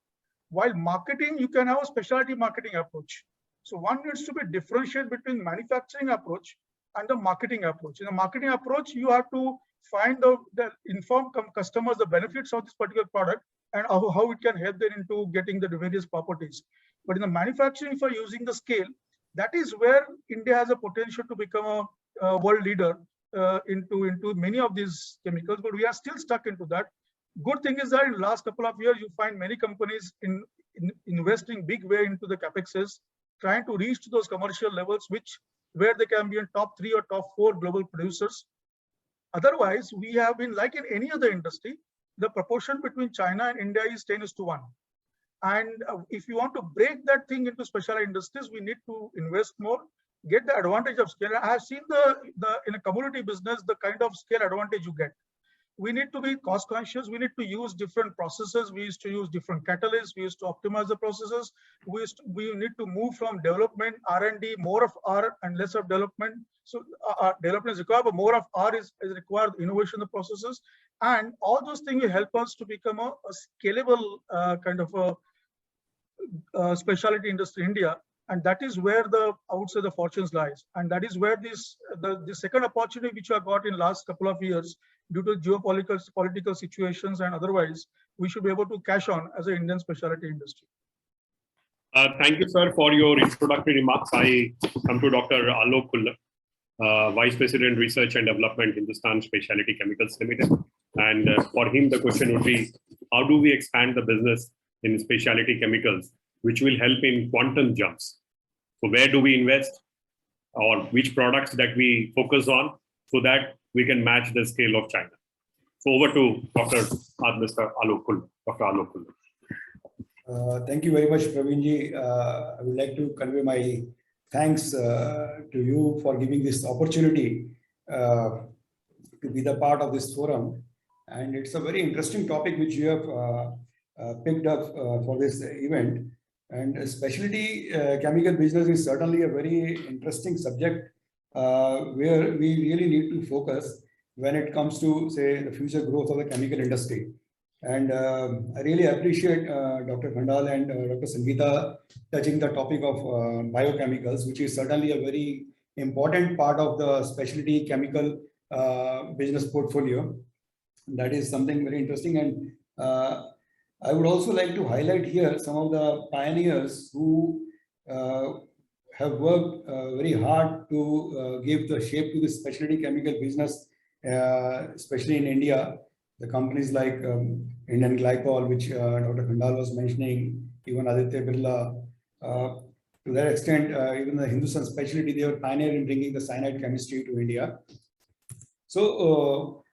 While marketing, you can have a specialty marketing approach. So one needs to be differentiate between manufacturing approach and the marketing approach. In the marketing approach, you have to find the inform customers the benefits of this particular product and how it can help them into getting the various properties. But in the manufacturing, if you're using the scale, that is where India has a potential to become a world leader into many of these chemicals, but we are still stuck into that. Good thing is that in the last couple of years, you find many companies investing big way into the capexes, trying to reach to those commercial levels, where they can be in top 3 or top 4 global producers. Otherwise, we have been like in any other industry, the proportion between China and India is 10:1. And if you want to break that thing into specialty industries, we need to invest more, get the advantage of scale. I have seen in a commodity business, the kind of scale advantage you get. We need to be cost conscious. We need to use different processes. We used to use different catalysts. We used to optimize the processes. We need to move from development, R&D, more of R and less of development. So development is required, but more of R is required, innovation in the processes. And all those things will help us to become a scalable kind of a specialty industry in India. And that is where I would say the fortunes lies. And that is where the second opportunity which I got in last couple of years, due to geopolitical situations and otherwise, we should be able to cash on as an Indian specialty industry. Thank you, sir, for your introductory remarks. I come to Dr. Alok Khullar, Vice President, Research and Development, Hindustan Specialty Chemicals Limited. And for him, the question would be, how do we expand the business in specialty chemicals, which will help in quantum jumps? So where do we invest, or which products that we focus on so that we can match the scale of China? So over to Mr. Alok Khullar, Dr. Alok Khullar. Thank you very much, Praveenji. I would like to convey my thanks to you for giving this opportunity to be the part of this forum. And it's a very interesting topic which you have picked up for this event. And specialty chemical business is certainly a very interesting subject where we really need to focus when it comes to, say, the future growth of the chemical industry. And I really appreciate Dr. Khandal and Dr. Sangeeta touching the topic of biochemicals, which is certainly a very important part of the specialty chemical business portfolio. That is something very interesting. And I would also like to highlight here some of the pioneers who have worked very hard to give the shape to the specialty chemical business, especially in India. The companies like Indian Glycol, which Dr. Khandal was mentioning, even Aditya Birla. To that extent, even the Hindustan Specialty, they were pioneer in bringing the cyanide chemistry to India. So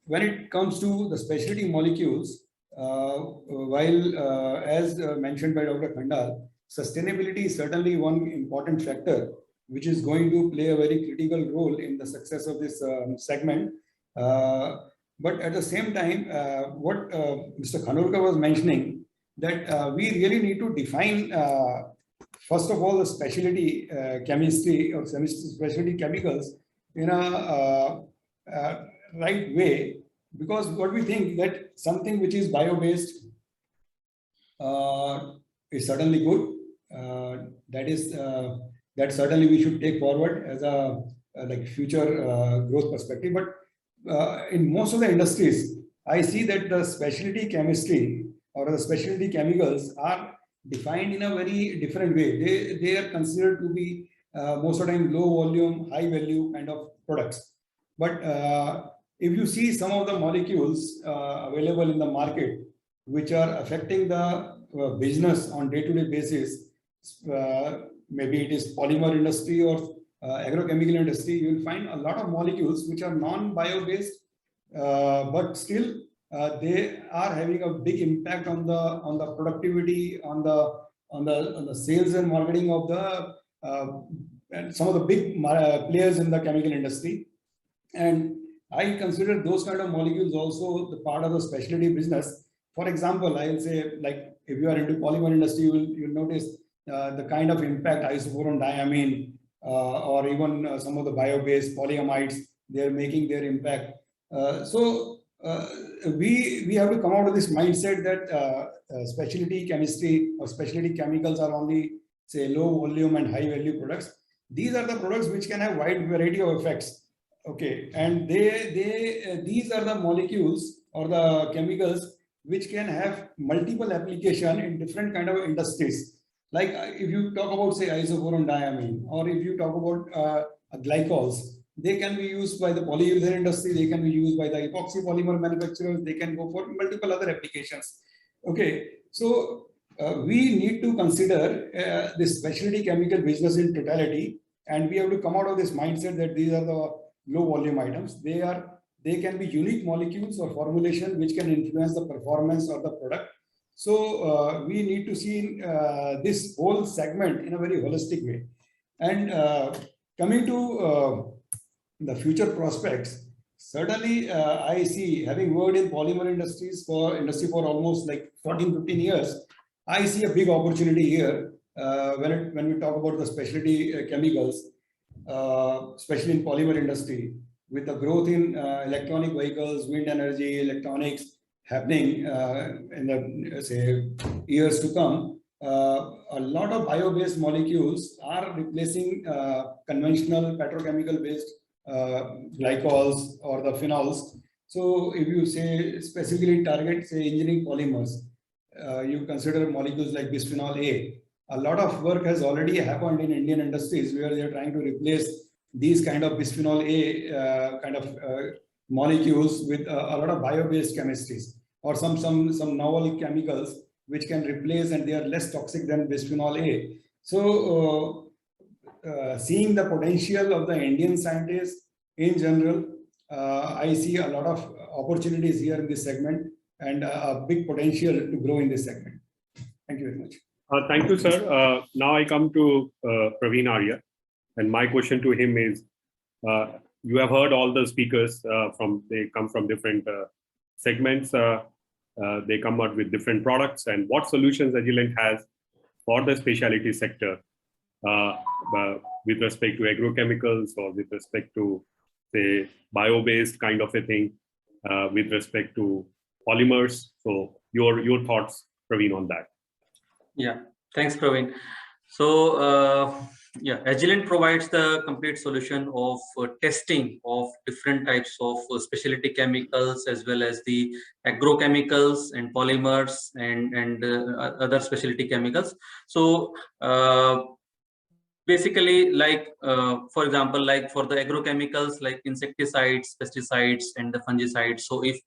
when it comes to the specialty molecules, while as mentioned by Dr. Khandal, sustainability is certainly one important factor which is going to play a very critical role in the success of this segment. But at the same time, what Mr. Khanolkar was mentioning, that we really need to define, first of all, the specialty chemistry or specialty chemicals in a right way, because what we think that something which is bio-based is certainly good. That certainly we should take forward as a like future growth perspective. But in most of the industries, I see that the specialty chemistry or the specialty chemicals are defined in a very different way. They are considered to be most of the time low volume, high value kind of products. But if you see some of the molecules available in the market, which are affecting the business on day-to-day basis, maybe it is polymer industry or agrochemical industry, you will find a lot of molecules which are non-bio-based, but still they are having a big impact on the productivity, on the sales and marketing of the and some of the big players in the chemical industry. And I consider those kind of molecules also the part of the specialty business. For example, I will say, like, if you are into polymer industry, you'll notice the kind of impact isoboron diamine or even some of the bio-based polyamides, they're making their impact. So we have to come out of this mindset that specialty chemistry or specialty chemicals are only, say, low volume and high value products. These are the products which can have wide variety of effects. Okay, and these are the molecules or the chemicals which can have multiple application in different kind of industries. Like if you talk about, say, isoboron diamine, or if you talk about glycols, they can be used by the polyurethane industry, they can be used by the epoxy polymer manufacturers, they can go for multiple other applications. Okay, so we need to consider this specialty chemical business in totality, and we have to come out of this mindset that these are the low volume items. They can be unique molecules or formulation which can influence the performance of the product. So we need to see this whole segment in a very holistic way. And coming to the future prospects, certainly I see, having worked in polymer industry for almost like 14-15 years, I see a big opportunity here when we talk about the specialty chemicals, especially in polymer industry, with the growth in electronic vehicles, wind energy, electronics happening in the, say, years to come. A lot of bio-based molecules are replacing conventional petrochemical-based glycols or the phenols. So if you say specifically target, say, engineering polymers, you consider molecules like bisphenol A. A lot of work has already happened in Indian industries where they are trying to replace these kind of bisphenol A kind of molecules with a lot of bio-based chemistries or some novel chemicals which can replace, and they are less toxic than bisphenol A. So seeing the potential of the Indian scientists in general, I see a lot of opportunities here in this segment and a big potential to grow in this segment. Thank you very much. Thank you, sir. Now I come to Praveen Arya, and my question to him is, you have heard all the speakers they come from different segments. They come out with different products, and what solutions Agilent has for the specialty sector with respect to agrochemicals or with respect to, say, bio-based kind of a thing, with respect to polymers. So your thoughts, Praveen, on that. Yeah, thanks, Praveen. So yeah, Agilent provides the complete solution of testing of different types of specialty chemicals, as well as the agrochemicals and polymers and other specialty chemicals. So basically, like for example, like for the agrochemicals, like insecticides, pesticides, and the fungicides. So if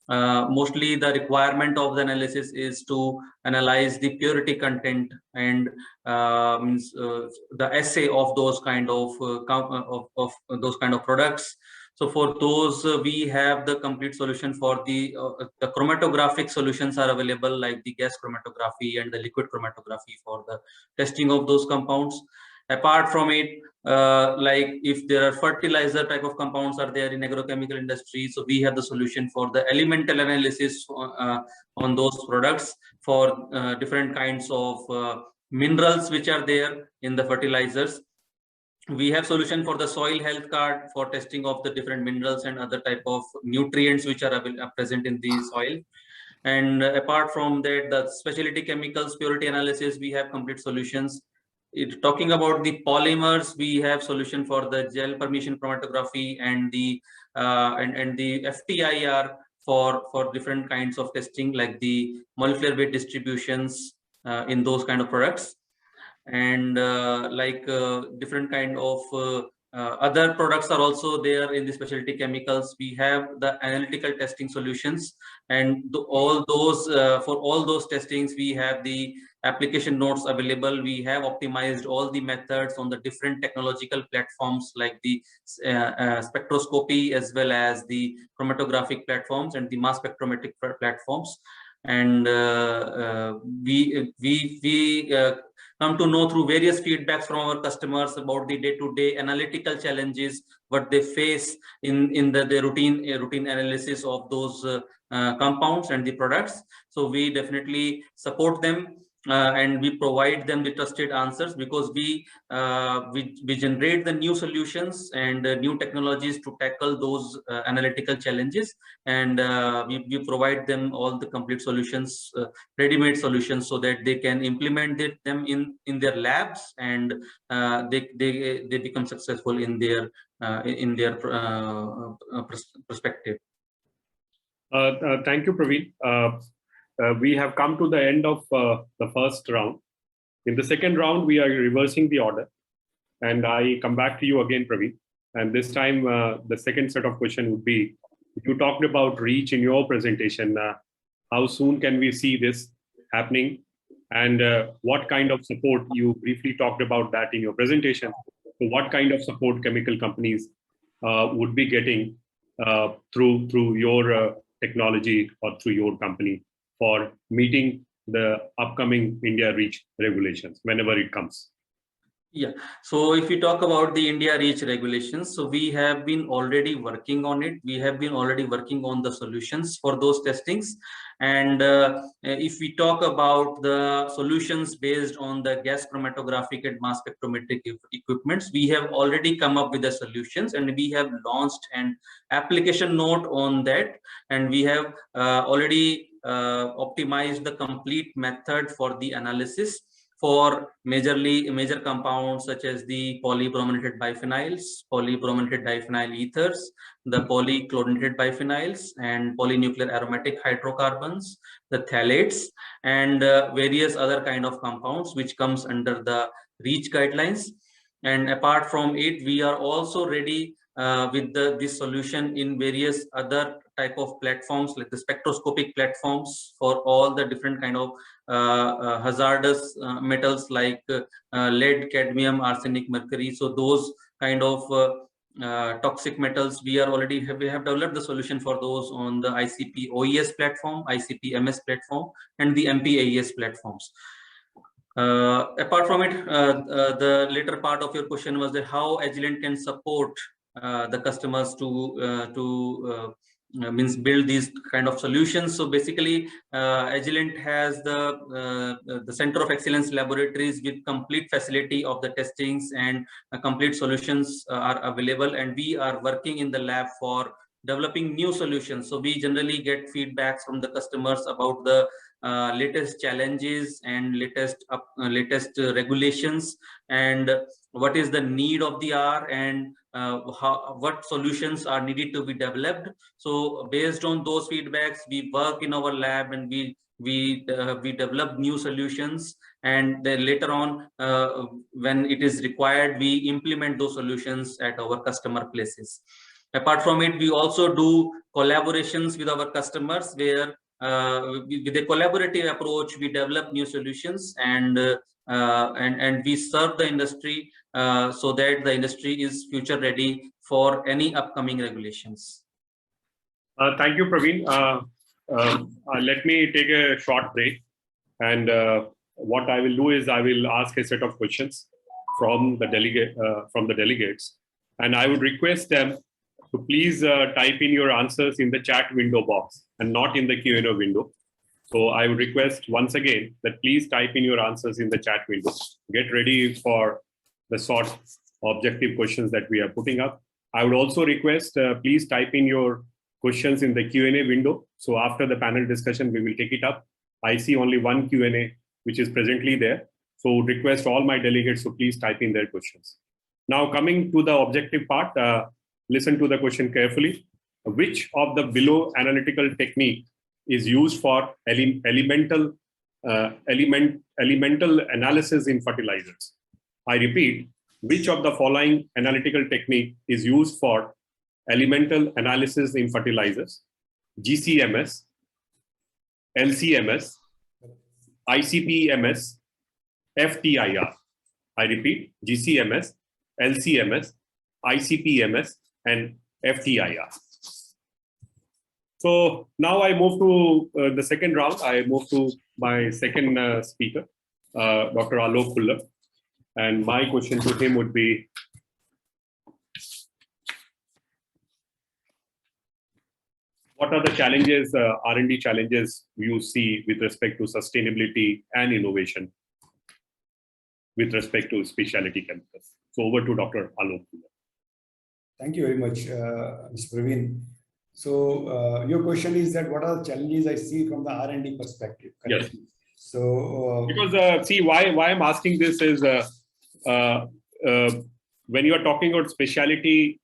mostly the requirement of the analysis is to analyze the purity content and the assay of those kind of those kind of products. So for those, we have the complete solution for the chromatographic solutions are available, like the gas chromatography and the liquid chromatography for the testing of those compounds. Apart from it, like if there are fertilizer type of compounds are there in agrochemical industry, so we have the solution for the elemental analysis on those products for different kinds of minerals which are there in the fertilizers. We have solution for the soil health card for testing of the different minerals and other type of nutrients which are present in the soil. And apart from that, the specialty chemicals purity analysis, we have complete solutions. Talking about the polymers, we have solution for the gel permeation chromatography and the FTIR for different kinds of testing, like the molecular weight distributions in those kind of products. And different kind of other products are also there in the specialty chemicals. We have the analytical testing solutions, and all those for all those testings we have the application notes available. We have optimized all the methods on the different technological platforms like the spectroscopy as well as the chromatographic platforms and the mass spectrometric platforms. And we come to know through various feedbacks from our customers about the day-to-day analytical challenges what they face in the routine analysis of those compounds and the products. So we definitely support them and we provide them the trusted answers, because we generate the new solutions and new technologies to tackle those analytical challenges, and we provide them all the complete solutions, ready-made solutions, so that they can implement them in their labs, and they become successful in their perspective. Thank you, Praveen. We have come to the end of the first round. In the second round, we are reversing the order, and I come back to you again, Praveen. And this time, the second set of question would be, you talked about reach in your presentation. How soon can we see this happening? And what kind of support, you briefly talked about that in your presentation. So what kind of support chemical companies would be getting through your technology or through your company for meeting the upcoming India REACH regulations whenever it comes? Yeah, so if we talk about the India REACH regulations, so we have been already working on it. We have been already working on the solutions for those testings. And if we talk about the solutions based on the gas chromatographic and mass spectrometric equipments, we have already come up with the solutions, and we have launched an application note on that. And we have already optimized the complete method for the analysis for major compounds such as the polybrominated biphenyls, polybrominated diphenyl ethers, the polychlorinated biphenyls, and polynuclear aromatic hydrocarbons, the phthalates, and various other kind of compounds which comes under the REACH guidelines. And apart from it, we are also ready with this solution in various other type of platforms, like the spectroscopic platforms for all the different kind of hazardous metals like lead, cadmium, arsenic, mercury. So those kind of toxic metals, we have developed the solution for those on the ICP OES platform, ICP MS platform, and the MP-AES platforms. Apart from it, the later part of your question was that how Agilent can support the customers to means build these kind of solutions. So basically, Agilent has the Center of Excellence laboratories with complete facility of the testings, and complete solutions are available, and we are working in the lab for developing new solutions. So we generally get feedbacks from the customers about the latest challenges and latest regulations, and what is the need of the hour, and what solutions are needed to be developed. So based on those feedbacks, we work in our lab, and we develop new solutions, and then later on when it is required, we implement those solutions at our customer places. Apart from it, we also do collaborations with our customers, where with a collaborative approach, we develop new solutions, and we serve the industry so that the industry is future ready for any upcoming regulations. Thank you, Praveen. Let me take a short break, and what I will do is I will ask a set of questions from the delegates, and I would request them to please type in your answers in the chat window box and not in the Q&A window. So I would request once again that please type in your answers in the chat window. Get ready for the sort of objective questions that we are putting up. I would also request please type in your questions in the Q&A window. So after the panel discussion, we will take it up. I see only one Q&A which is presently there. So request all my delegates to please type in their questions. Now coming to the objective part, listen to the question carefully. Which of the below analytical technique is used for elemental analysis in fertilizers? I repeat, which of the following analytical technique is used for elemental analysis in fertilizers? GCMS, LCMS, ICP-MS, FTIR. I repeat, GCMS, LCMS, ICP-MS, and FTIR. So now I move to the second round. I move to my second speaker, Dr. Alok Kullap. And my question to him would be, what are the challenges, R&D challenges you see with respect to sustainability and innovation with respect to specialty chemicals? So over to Dr. Alok Kullap. Thank you very much, Mr. Praveen. So your question is that what are the challenges I see from the R&D perspective? Yes. So because see why I'm asking this is when you are talking about specialty,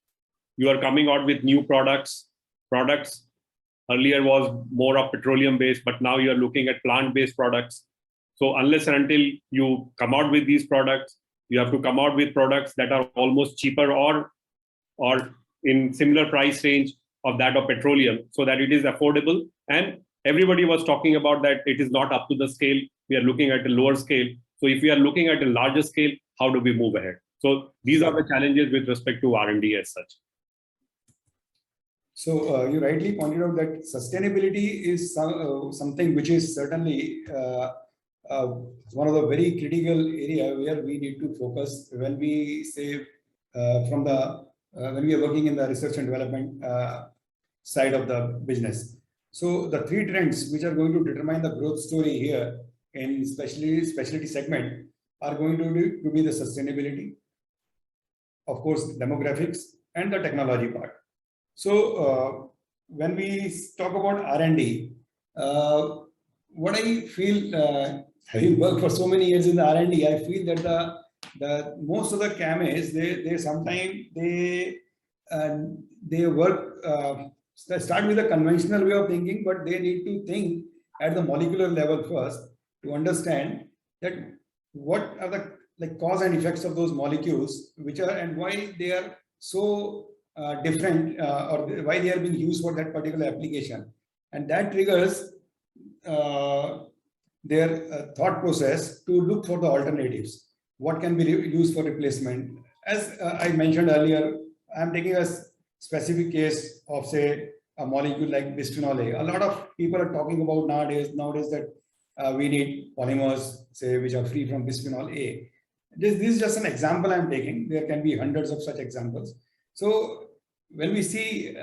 you are coming out with new products. Earlier was more of petroleum based, but now you are looking at plant based products. So unless and until you come out with these products, you have to come out with products that are almost cheaper or in similar price range of that of petroleum, so that it is affordable. And everybody was talking about that it is not up to the scale. We are looking at a lower scale. So if we are looking at a larger scale, how do we move ahead? So these are the challenges with respect to R&D as such. So you rightly pointed out that sustainability is something which is certainly one of the very critical area where we need to focus when we say when we are working in the research and development side of the business. So the three trends which are going to determine the growth story here in specialty segment are going to be the sustainability, of course, demographics, and the technology part. So when we talk about R&D, what I feel, having worked for so many years in the R&D, I feel that the most of the CAMAs, they sometimes they work start with a conventional way of thinking, but they need to think at the molecular level first to understand that what are the cause and effects of those molecules, which are and why they are so different, or why they are being used for that particular application, and that triggers their thought process to look for the alternatives. What can be used for replacement? As I mentioned earlier, I'm taking a specific case of, say, a molecule like bisphenol A. A lot of people are talking about nowadays that we need polymers, say, which are free from bisphenol A. This is just an example I'm taking. There can be hundreds of such examples. So when we see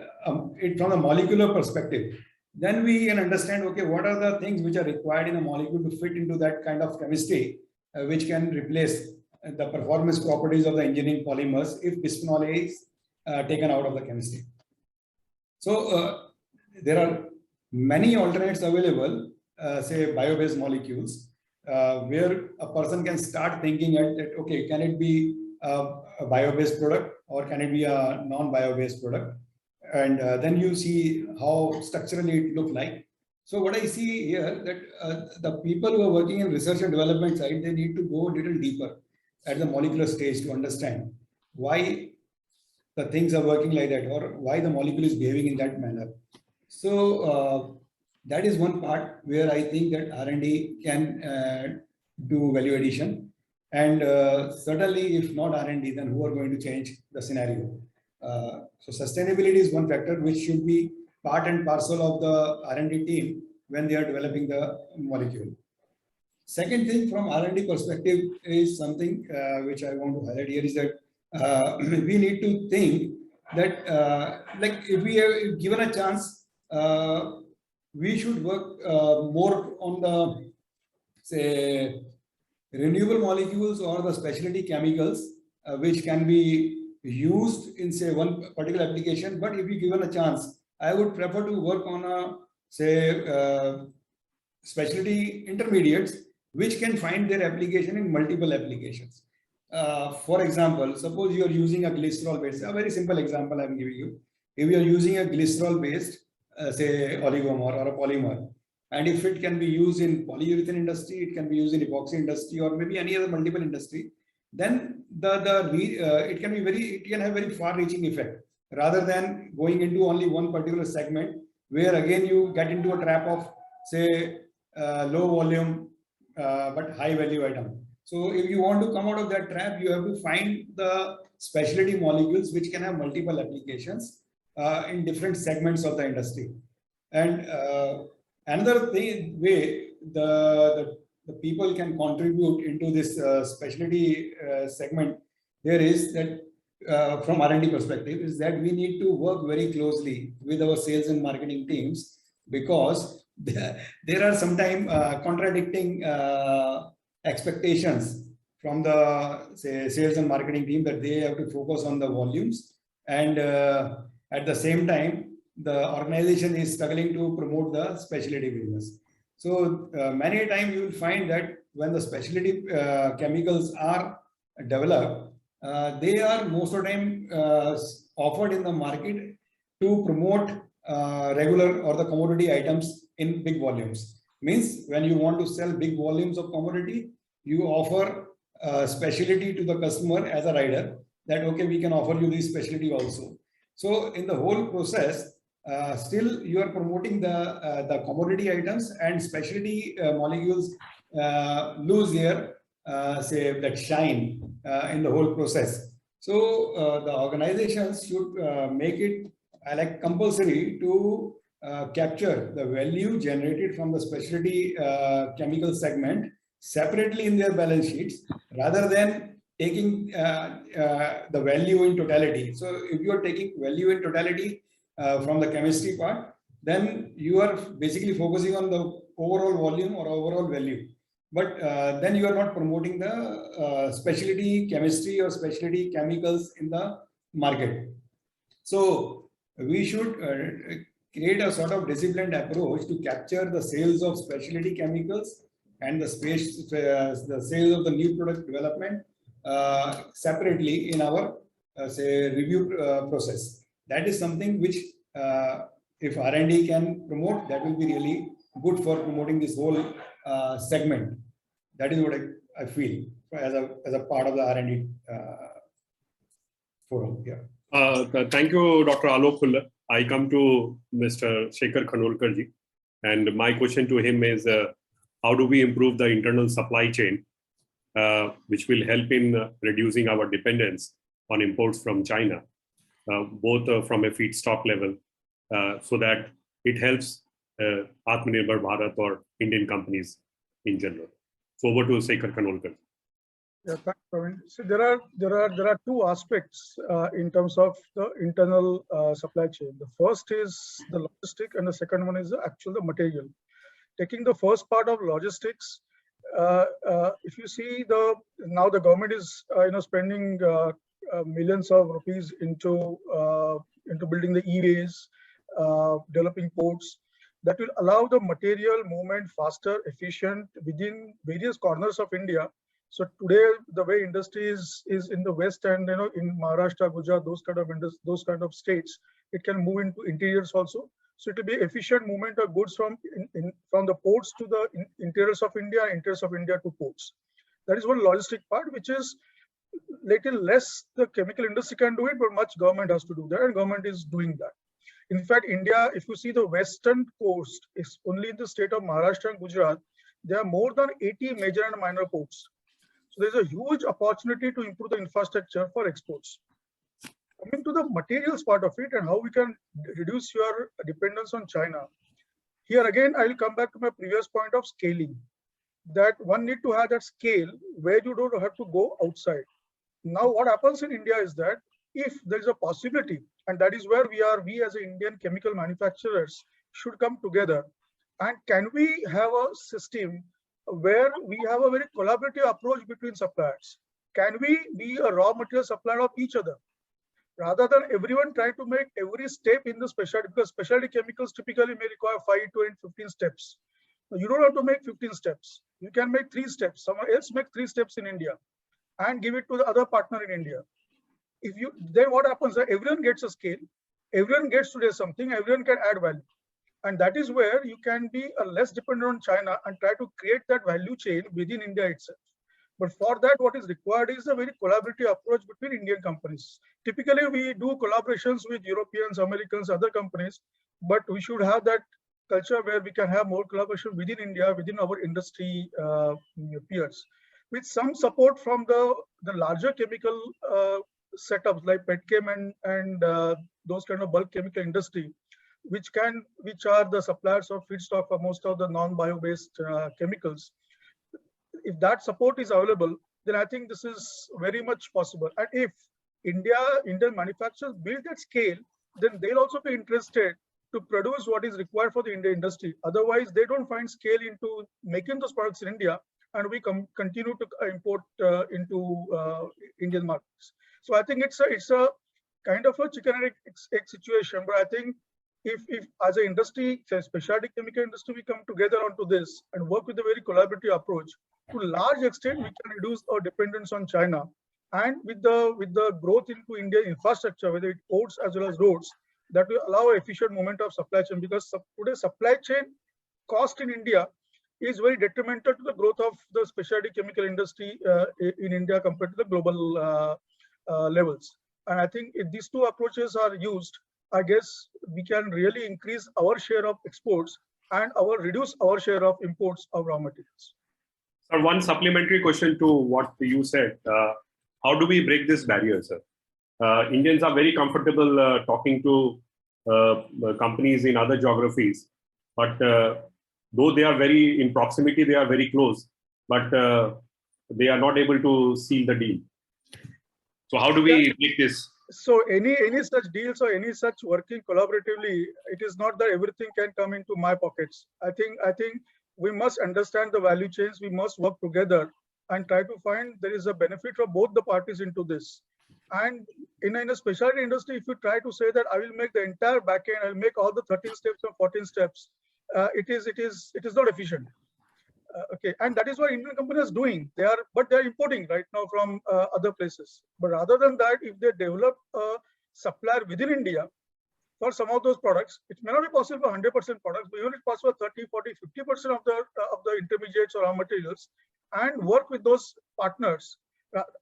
it from a molecular perspective, then we can understand, okay, what are the things which are required in a molecule to fit into that kind of chemistry, which can replace the performance properties of the engineering polymers if bisphenol A is taken out of the chemistry. So there are many alternates available, say bio-based molecules, where a person can start thinking at, okay, can it be a bio-based product or can it be a non-bio-based product? And then you see how structurally it looks like. So what I see here that the people who are working in research and development side, they need to go a little deeper at the molecular stage to understand why the things are working like that or why the molecule is behaving in that manner. So that is one part where I think that R&D can do value addition. And certainly if not R&D, then who are going to change the scenario? So sustainability is one factor which should be part and parcel of the R&D team when they are developing the molecule. Second thing from R&D perspective is something which I want to highlight here is that we need to think that like if we are given a chance, we should work more on the say renewable molecules or the specialty chemicals which can be used in say one particular application. But if you given a chance, I would prefer to work on a say specialty intermediates which can find their application in multiple applications. For example, suppose you are using a glycerol based, a very simple example I'm giving you. If you are using a glycerol based say oligomer or a polymer, and if it can be used in polyurethane industry, it can be used in epoxy industry or maybe any other multiple industry, then it can have very far reaching effect rather than going into only one particular segment where again you get into a trap of say low volume but high value item. So if you want to come out of that trap, you have to find the specialty molecules which can have multiple applications in different segments of the industry. And another way the people can contribute into this specialty segment here is that from R&D perspective is that we need to work very closely with our sales and marketing teams, because there are sometimes contradicting expectations from the say sales and marketing team that they have to focus on the volumes, and at the same time the organization is struggling to promote the specialty business. So many times you will find that when the specialty chemicals are developed, they are most of the time offered in the market to promote regular or the commodity items in big volumes. Means when you want to sell big volumes of commodity, you offer specialty to the customer as a rider that okay, we can offer you this specialty also. So in the whole process, still you are promoting the commodity items, and specialty molecules lose their say that shine in the whole process. So the organizations should make it like compulsory to capture the value generated from the specialty chemical segment separately in their balance sheets rather than taking the value in totality. So if you are taking value in totality from the chemistry part, then you are basically focusing on the overall volume or overall value. But then you are not promoting the specialty chemistry or specialty chemicals in the market. So we should create a sort of disciplined approach to capture the sales of specialty chemicals and the sales of the new product development separately in our say review process. That is something which if R&D can promote, that will be really good for promoting this whole segment. That is what I feel as a part of the R&D forum. Yeah. Thank you, Dr. Alok Khullar. I come to Mr. Shekhar Khanolkarji, and my question to him is how do we improve the internal supply chain, which will help in reducing our dependence on imports from China, both from a feedstock level, so that it helps Atmanirbhar Bharat or Indian companies in general. So over to Shekhar Khanolkar. Yeah, thanks, Praveen. So there are two aspects in terms of the internal supply chain. The first is the logistic, and the second one is the material. Taking the first part of logistics, if you see now the government is spending millions of rupees into building the e-ways, developing ports that will allow the material movement faster, efficient within various corners of India. So today, the way industry is in the west and in Maharashtra, Gujarat, those kind of states, it can move into interiors also. So it will be efficient movement of goods from the ports to the interiors of India, interiors of India to ports. That is one logistic part, which is little less the chemical industry can do it, but much government has to do that, and government is doing that. In fact, India, if you see the western coast, is only in the state of Maharashtra and Gujarat, there are more than 80 major and minor ports. So there's a huge opportunity to improve the infrastructure for exports. Coming to the materials part of it and how we can reduce your dependence on China. Here again, I will come back to my previous point of scaling. that one need to have that scale where you don't have to go outside. Now, what happens in India is that if there is a possibility, and that is where we as Indian chemical manufacturers should come together, and can we have a system where we have a very collaborative approach between suppliers? Can we be a raw material supplier of each other? Rather than everyone trying to make every step in the specialty, because specialty chemicals typically may require 5 to 15 steps. You don't have to make 15 steps. You can make 3 steps. Someone else make 3 steps in India and give it to the other partner in India. Then what happens is everyone gets a scale, everyone gets to do something, everyone can add value. And that is where you can be less dependent on China and try to create that value chain within India itself. But for that, what is required is a very collaborative approach between Indian companies. Typically, we do collaborations with Europeans, Americans, other companies, but we should have that culture where we can have more collaboration within India, within our industry peers, with some support from the larger chemical setups like petchem and those kind of bulk chemical industry, which are the suppliers of feedstock for most of the non-bio-based chemicals. If that support is available, then I think this is very much possible. And if Indian manufacturers build that scale, then they'll also be interested to produce what is required for the Indian industry. Otherwise, they don't find scale into making those products in India, and we continue to import into Indian markets. So I think it's a kind of a chicken and egg situation. But I think if as an industry, say specialty chemical industry, we come together onto this and work with a very collaborative approach, to a large extent we can reduce our dependence on China. And with the growth into Indian infrastructure, whether it ports as well as roads, that will allow efficient movement of supply chain, because today supply chain cost in India is very detrimental to the growth of the specialty chemical industry in India compared to the global levels. And I think if these two approaches are used, I guess we can really increase our share of exports and reduce our share of imports of raw materials. Sir, one supplementary question to what you said. How do we break this barrier, sir? Indians are very comfortable talking to companies in other geographies, but though they are very in proximity, they are very close, but they are not able to seal the deal. So how do we make this? So any such deals or any such working collaboratively, it is not that everything can come into my pockets. I think we must understand the value chains. We must work together and try to find there is a benefit for both the parties into this. And in a specialty industry, if you try to say that I will make the entire backend, I'll make all the 13 steps or 14 steps, it is not efficient. Okay, and that is what Indian companies are doing. They are importing right now from other places. But rather than that, if they develop a supplier within India for some of those products, it may not be possible for 100% products, but even it's possible 30, 40, 50% of the intermediates or raw materials, and work with those partners.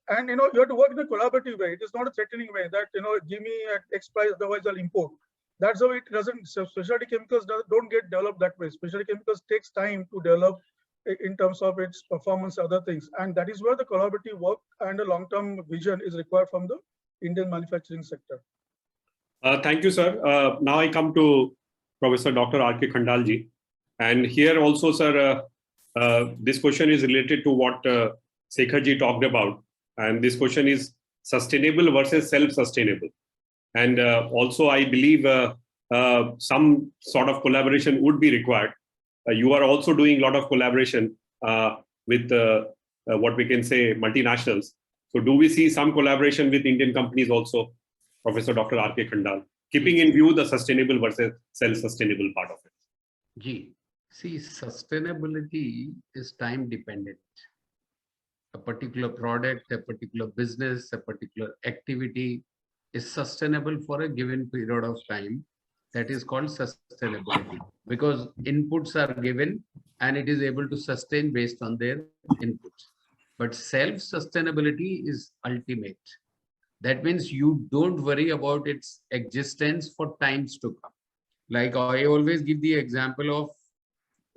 And you have to work in a collaborative way. It is not a threatening way that give me at X price, otherwise I'll import. That's how it doesn't. So specialty chemicals don't get developed that way. Specialty chemicals takes time to develop in terms of its performance, other things, and that is where the collaborative work and a long-term vision is required from the Indian manufacturing sector. Thank you, sir. Now I come to Professor Dr. R.K. Khandalji, and here also, sir, this question is related to what Sekharji talked about, and this question is sustainable versus self-sustainable. And also, I believe some sort of collaboration would be required. You are also doing a lot of collaboration with what we can say multinationals. So do we see some collaboration with Indian companies also, Professor Dr. R.K. Khandal, keeping in view the sustainable versus self-sustainable part of it? Gee, see, sustainability is time dependent. A particular product, a particular business, a particular activity is sustainable for a given period of time. That is called sustainability, because inputs are given and it is able to sustain based on their inputs. But self-sustainability is ultimate. That means you don't worry about its existence for times to come. Like I always give the example of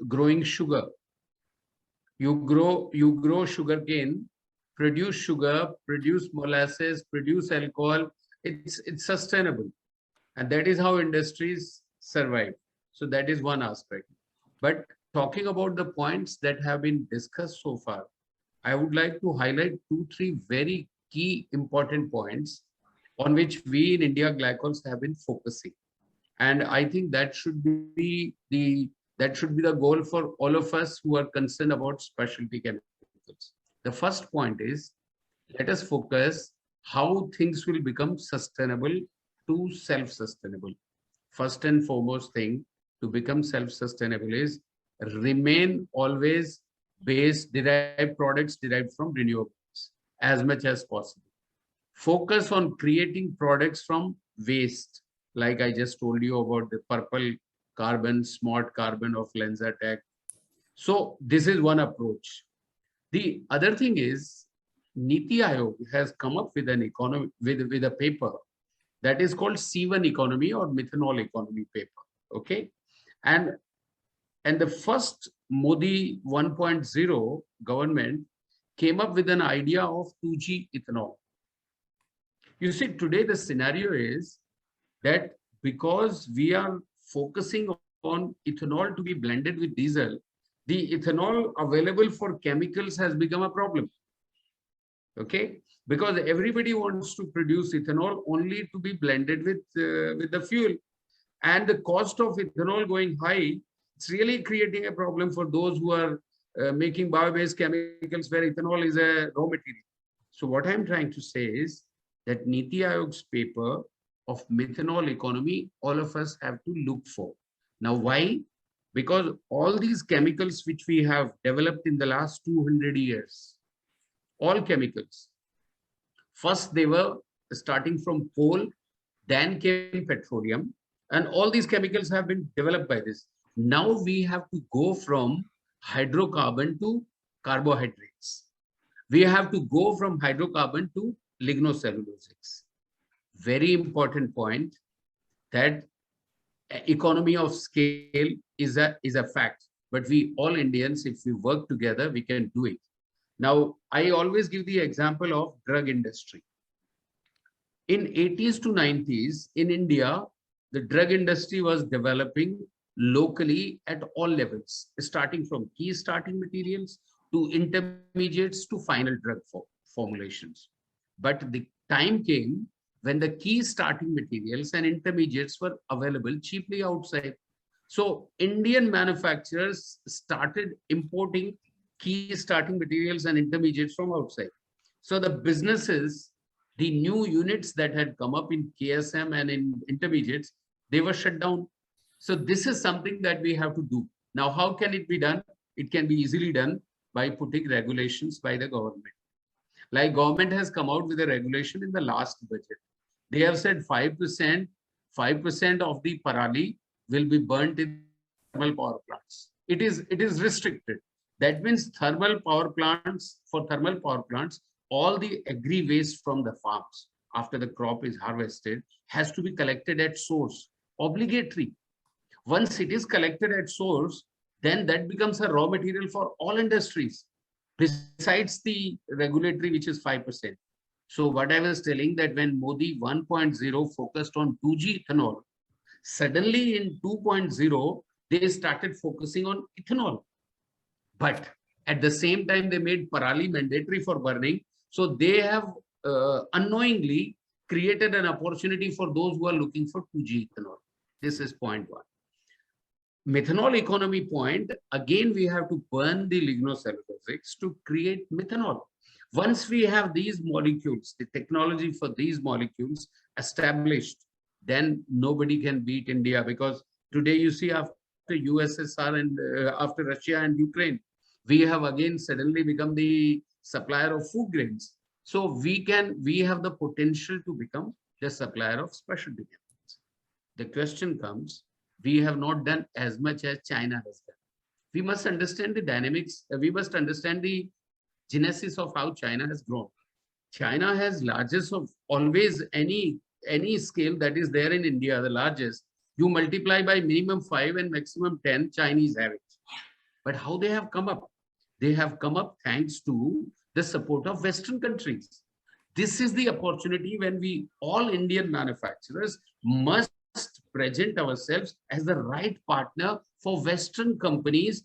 growing sugar. You grow sugarcane, produce sugar, produce molasses, produce alcohol. It's sustainable. And that is how industries survive. So that is one aspect. But talking about the points that have been discussed so far, I would like to highlight 2-3 very key important points on which we in India Glycols have been focusing. And I think that should be the goal for all of us who are concerned about specialty chemicals. The first point is, let us focus how things will become sustainable to self-sustainable. First and foremost thing to become self-sustainable is remain always derived products derived from renewables as much as possible. Focus on creating products from waste, like I just told you about the purple carbon, smart carbon of LanzaTech. So this is one approach. The other thing is Niti Aayog has come up with an economy with a paper that is called C1 economy or methanol economy paper. Okay, and the first Modi 1.0 government came up with an idea of 2G ethanol. You see, today the scenario is that because we are focusing on ethanol to be blended with diesel, the ethanol available for chemicals has become a problem. Okay, because everybody wants to produce ethanol only to be blended with the fuel, and the cost of ethanol going high, it's really creating a problem for those who are making bio-based chemicals where ethanol is a raw material. So what I'm trying to say is that Niti Aayog's paper of methanol economy, all of us have to look for. Now, why? Because all these chemicals which we have developed in the last 200 years, all chemicals, first they were starting from coal, then came petroleum, and all these chemicals have been developed by this. Now we have to go from hydrocarbon to carbohydrates. We have to go from hydrocarbon to lignocellulosics. Very important point, that economy of scale is a fact, but we all Indians, if we work together, we can do it. Now, I always give the example of drug industry. In 80s to 90s in India, the drug industry was developing locally at all levels, starting from key starting materials to intermediates to final drug formulations. But the time came when the key starting materials and intermediates were available cheaply outside. So Indian manufacturers started importing key starting materials and intermediates from outside. So the businesses, the new units that had come up in KSM and in intermediates, they were shut down. So this is something that we have to do. Now, how can it be done? It can be easily done by putting regulations by the government. Like government has come out with a regulation in the last budget. They have said 5% of the parali will be burnt in thermal power plants. It is restricted. That means for thermal power plants, all the agri waste from the farms after the crop is harvested has to be collected at source, obligatory. Once it is collected at source, then that becomes a raw material for all industries, besides the regulatory, which is 5%. So what I was telling, that when Modi 1.0 focused on 2G ethanol, suddenly in 2.0, they started focusing on ethanol. But at the same time, they made parali mandatory for burning. So they have unknowingly created an opportunity for those who are looking for 2G ethanol. This is point one. Methanol economy point, again, we have to burn the lignocellulosics to create methanol. Once we have these molecules, the technology for these molecules established, then nobody can beat India, because today you see after USSR and after Russia and Ukraine, we have again suddenly become the supplier of food grains. So we have the potential to become the supplier of specialty chemicals. The question comes, we have not done as much as China has done. We must understand the dynamics. We must understand the genesis of how China has grown. China has largest of always any scale that is there in India, the largest. You multiply by minimum 5 and maximum 10, Chinese have it. But how they have come up? They have come up thanks to the support of Western countries. This is the opportunity when we all Indian manufacturers must present ourselves as the right partner for Western companies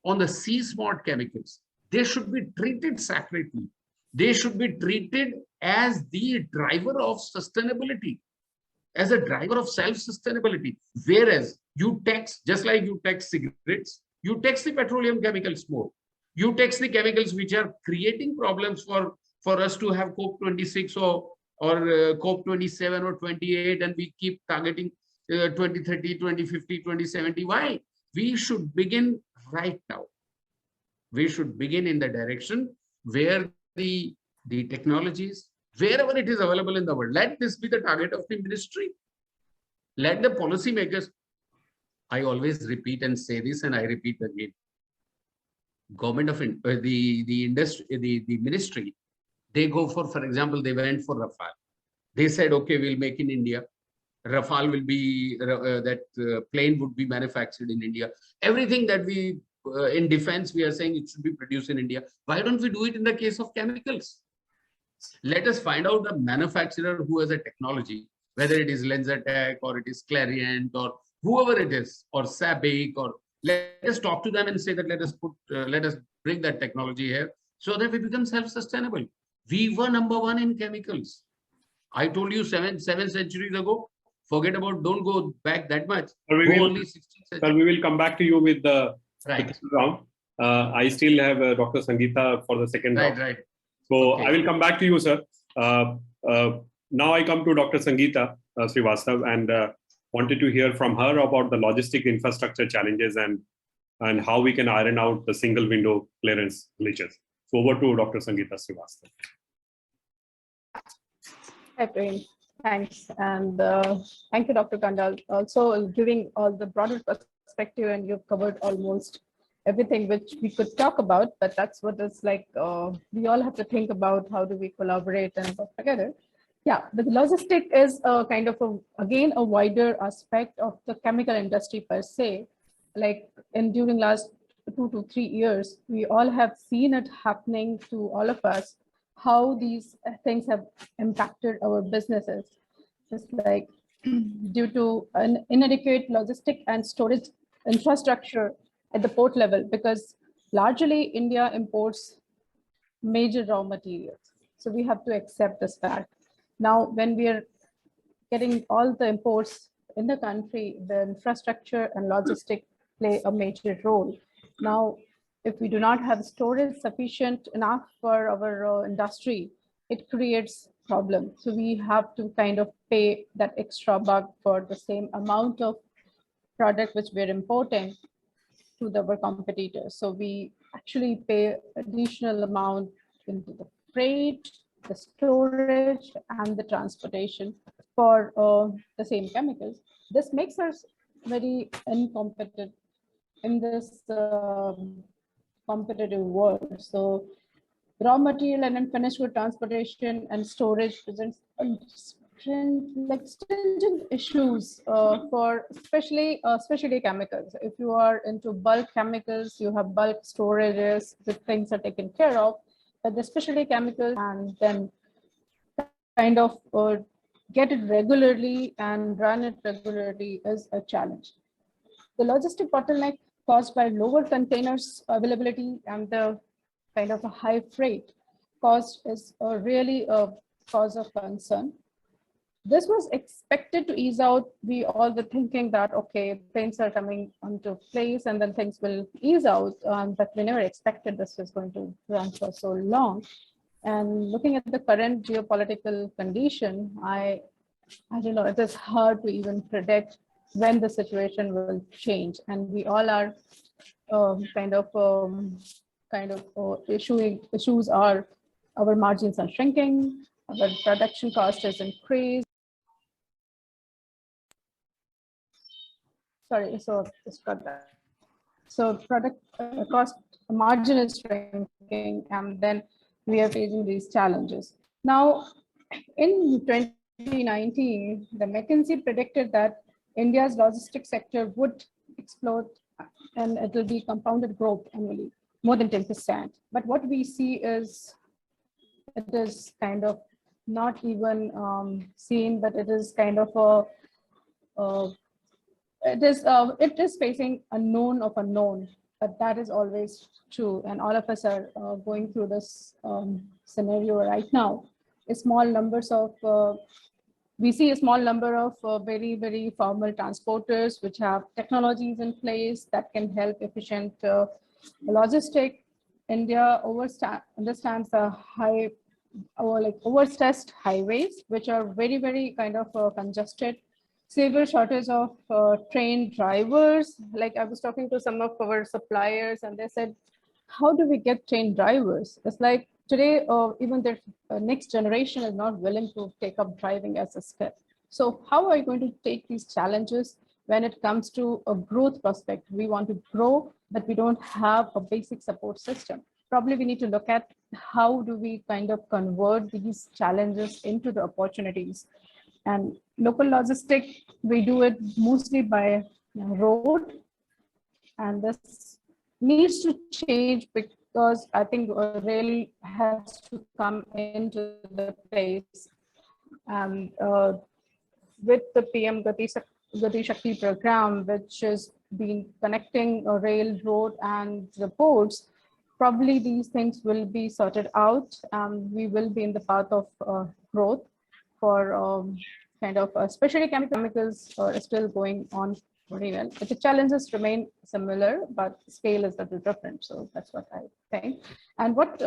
on the sea-smart chemicals. They should be treated separately. They should be treated as the driver of sustainability, as a driver of self-sustainability. Whereas you tax, just like you tax cigarettes, you tax the petroleum chemicals more. You tax the chemicals which are creating problems for us to have COP26 or COP27 or 28, and we keep targeting 2030, 2050, 2070. Why? We should begin right now. We should begin in the direction where the technologies, wherever it is available in the world, let this be the target of the ministry. Let the policymakers, I always repeat and say this, and I repeat again. Government of the industry, the ministry, they go for example, they went for Rafale. They said, okay, we'll make in India. Rafale will be, plane would be manufactured in India. Everything that we, in defense, we are saying it should be produced in India. Why don't we do it in the case of chemicals? Let us find out a manufacturer who has a technology, whether it is LanzaTech or it is Clariant or whoever it is, or SABIC, or let us talk to them and say that let us bring that technology here so that we become self-sustainable. We were #1 in chemicals. I told you seven centuries ago. Forget about, don't go back that much. We will come back to you with the second round. I still have Dr. Sangeeta for the second round. Right. So Okay. I will come back to you, sir. Now I come to Dr. Sangeeta Srivastav, and wanted to hear from her about the logistic infrastructure challenges and how we can iron out the single window clearance glitches. So over to Dr. Sangeeta Srivastav. Hi, Prem. Thanks. And thank you, Dr. Kandal, also giving all the broader perspective, and you've covered almost everything which we could talk about, but that's what it's like. We all have to think about how do we collaborate and work together. Yeah, the logistic is a kind of again a wider aspect of the chemical industry per se. Like during last 2 to 3 years, we all have seen it happening to all of us, how these things have impacted our businesses. Just like due to an inadequate logistic and storage infrastructure at the port level, because largely India imports major raw materials. So we have to accept this fact. Now, when we are getting all the imports in the country, the infrastructure and logistic play a major role. Now, if we do not have storage sufficient enough for our industry, it creates problems. So we have to kind of pay that extra buck for the same amount of product which we're importing to our competitors. So we actually pay additional amount into the freight, the storage, and the transportation for the same chemicals. This makes us very uncompetitive in this competitive world. So raw material and finished good transportation and storage presents stringent issues for especially specialty chemicals. If you are into bulk chemicals, you have bulk storages, the things are taken care of, but the specialty chemicals and then kind of get it regularly and run it regularly is a challenge. The logistic bottleneck caused by lower containers availability and the kind of a high freight cost is really a cause of concern. This was expected to ease out. We all were thinking that, okay, things are coming onto place and then things will ease out, but we never expected this was going to run for so long. And looking at the current geopolitical condition, I don't know, it is hard to even predict when the situation will change. And we all are issues are our margins are shrinking, our production cost is increased. Sorry, so just got that. So product cost margin is shrinking, and then we are facing these challenges. Now, in 2019, the McKinsey predicted that India's logistics sector would explode and it will be compounded growth annually, more than 10%. But what we see is it is kind of not even seen, but it is kind of it is facing a known of unknown. but that is always true. And all of us are going through this scenario right now. A small numbers of, we see a small number of very, very formal transporters which have technologies in place that can help efficient logistic. India understands the high or like overstressed highways, which are very, very kind of congested. Severe shortage of trained drivers. Like I was talking to some of our suppliers and they said, how do we get trained drivers? It's like today, even the next generation is not willing to take up driving as a skill. So how are you going to take these challenges when it comes to a growth prospect? We want to grow, but we don't have a basic support system. Probably we need to look at how do we kind of convert these challenges into the opportunities. And local logistic, we do it mostly by road. And this needs to change because I think rail has to come into the place. And with the PM Gati Shakti program, which has been connecting a railroad and the ports, probably these things will be sorted out and we will be in the path of growth for kind of specialty chemicals are still going on very well. But the challenges remain similar, but scale is a little different. So that's what I think. And what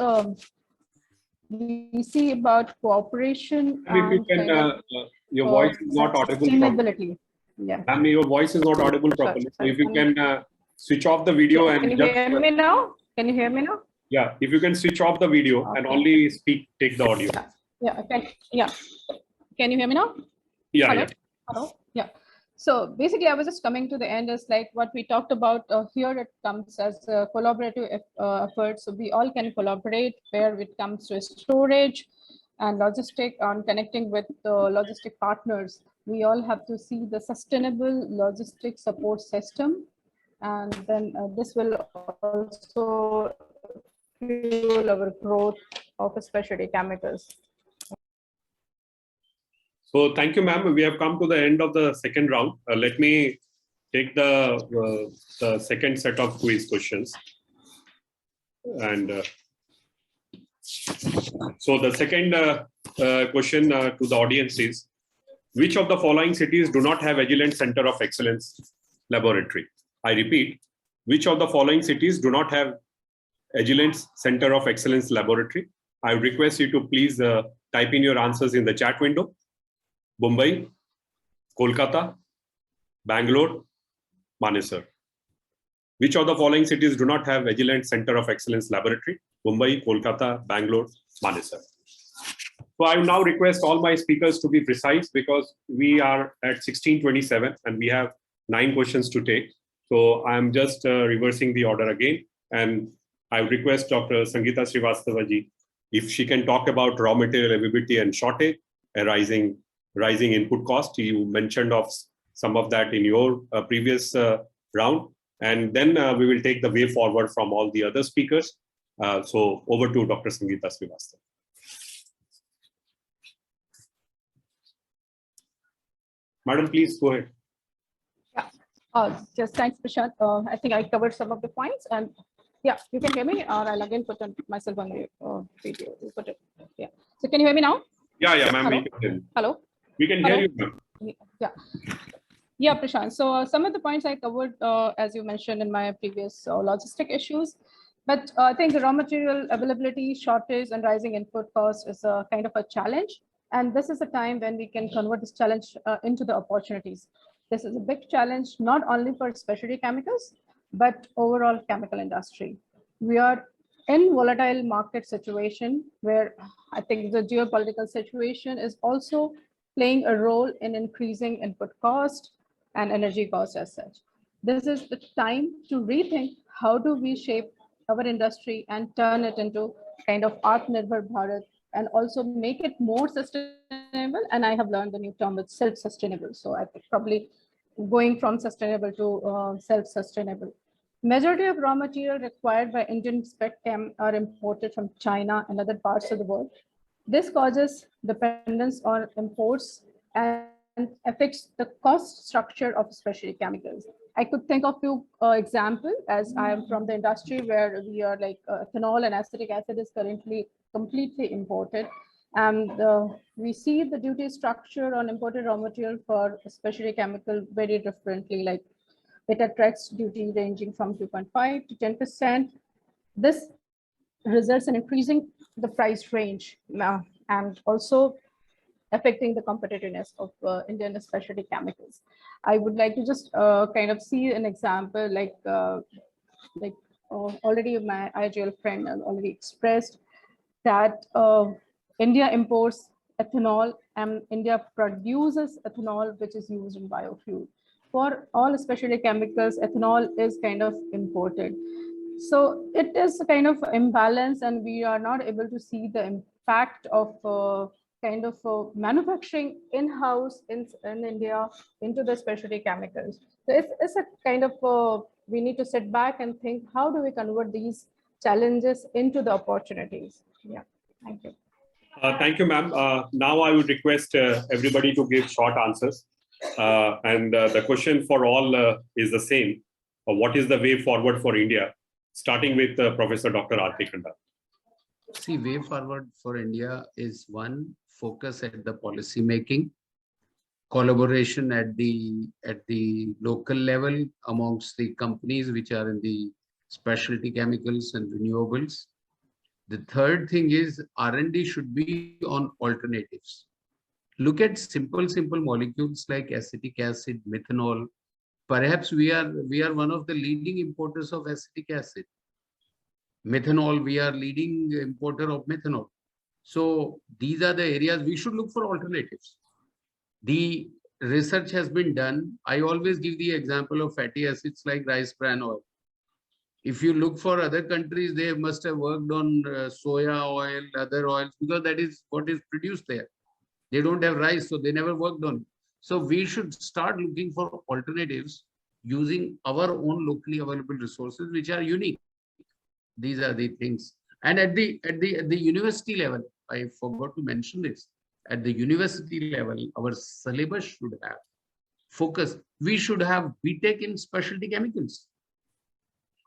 we see about cooperation. If you can, your voice is not audible. Sustainability. Yeah. I mean, your voice is not audible properly. So if you can switch off the video and can you hear me now? Can you hear me now? Yeah, if you can switch off the video and only take the audio. Yeah. Okay. Yeah. Can you hear me now? Yeah. Hello? Yeah. Hello? Yeah. So basically, I was just coming to the end is like what we talked about here. It comes as a collaborative effort. So we all can collaborate where it comes to storage and logistic on connecting with the logistic partners. We all have to see the sustainable logistic support system. And then this will also fuel our growth of specialty chemicals. So thank you, ma'am. We have come to the end of the second round. Let me take the second set of quiz questions. And so the second question to the audience is, which of the following cities do not have Agilent Center of Excellence Laboratory? I repeat, which of the following cities do not have Agilent Center of Excellence Laboratory? I would request you to please type in your answers in the chat window. Mumbai, Kolkata, Bangalore, Manesar. Which of the following cities do not have Agilent Center of Excellence Laboratory? Mumbai, Kolkata, Bangalore, Manesar. So I will now request all my speakers to be precise because we are at 16:27 and we have 9 questions to take. So I'm just reversing the order again. And I request Dr. Sangeeta Srivastava ji, if she can talk about raw material availability and shortage, rising input cost. You mentioned of some of that in your previous round. And then we will take the way forward from all the other speakers. So over to Dr. Sangeeta Srivastava. Madam, please go ahead. Yeah, just thanks, Prashant. I think I covered some of the points and yeah, you can hear me or I'll again put myself on the video. Put it. Yeah. So can you hear me now? Yeah, ma'am. Hello. We can hear you, ma'am. Yeah, Prashant. So some of the points I covered, as you mentioned in my previous logistic issues, but I think the raw material availability, shortage, and rising input cost is a kind of a challenge. And this is a time when we can convert this challenge into the opportunities. This is a big challenge, not only for specialty chemicals, but overall chemical industry. We are in volatile market situation where I think the geopolitical situation is also playing a role in increasing input cost and energy cost as such. This is the time to rethink how do we shape our industry and turn it into kind of Atmanirbhar Bharat and also make it more sustainable. And I have learned the new term, it's self-sustainable. So I think probably going from sustainable to self-sustainable. Majority of raw material required by Indian spec chem are imported from China and other parts of the world. This causes dependence on imports and affects the cost structure of specialty chemicals. I could think of few examples, as I am from the industry where we are like ethanol and acetic acid is currently completely imported. And we see the duty structure on imported raw material for specialty chemical very differently, like it attracts duty ranging from 2.5 to 10%. This results in increasing the price range and also affecting the competitiveness of Indian specialty chemicals. I would like to just kind of see an example like already my IGL friend already expressed that India imports ethanol and India produces ethanol, which is used in biofuel. For all specialty chemicals, ethanol is kind of imported. So it is a kind of imbalance, and we are not able to see the impact of kind of manufacturing in-house in India into the specialty chemicals. So it's a kind of, we need to sit back and think, how do we convert these challenges into the opportunities? Yeah, thank you. Thank you, ma'am. Now I would request everybody to give short answers. The question for all is the same. What is the way forward for India? Starting with Professor Dr. R.K. Khanda. See, way forward for India is one, focus at the policy making, collaboration at the local level amongst the companies which are in the specialty chemicals and renewables. The third thing is R&D should be on alternatives. Look at simple molecules like acetic acid, methanol. Perhaps we are one of the leading importers of acetic acid. Methanol, we are leading importer of methanol. So these are the areas we should look for alternatives. The research has been done. I always give the example of fatty acids like rice bran oil. If you look for other countries, they must have worked on soya oil, other oils, because that is what is produced there. They don't have rice, so they never worked on it. So we should start looking for alternatives using our own locally available resources, which are unique. These are the things. And at the university level, I forgot to mention this. At the university level, our syllabus should have focus. We should have BTech in specialty chemicals.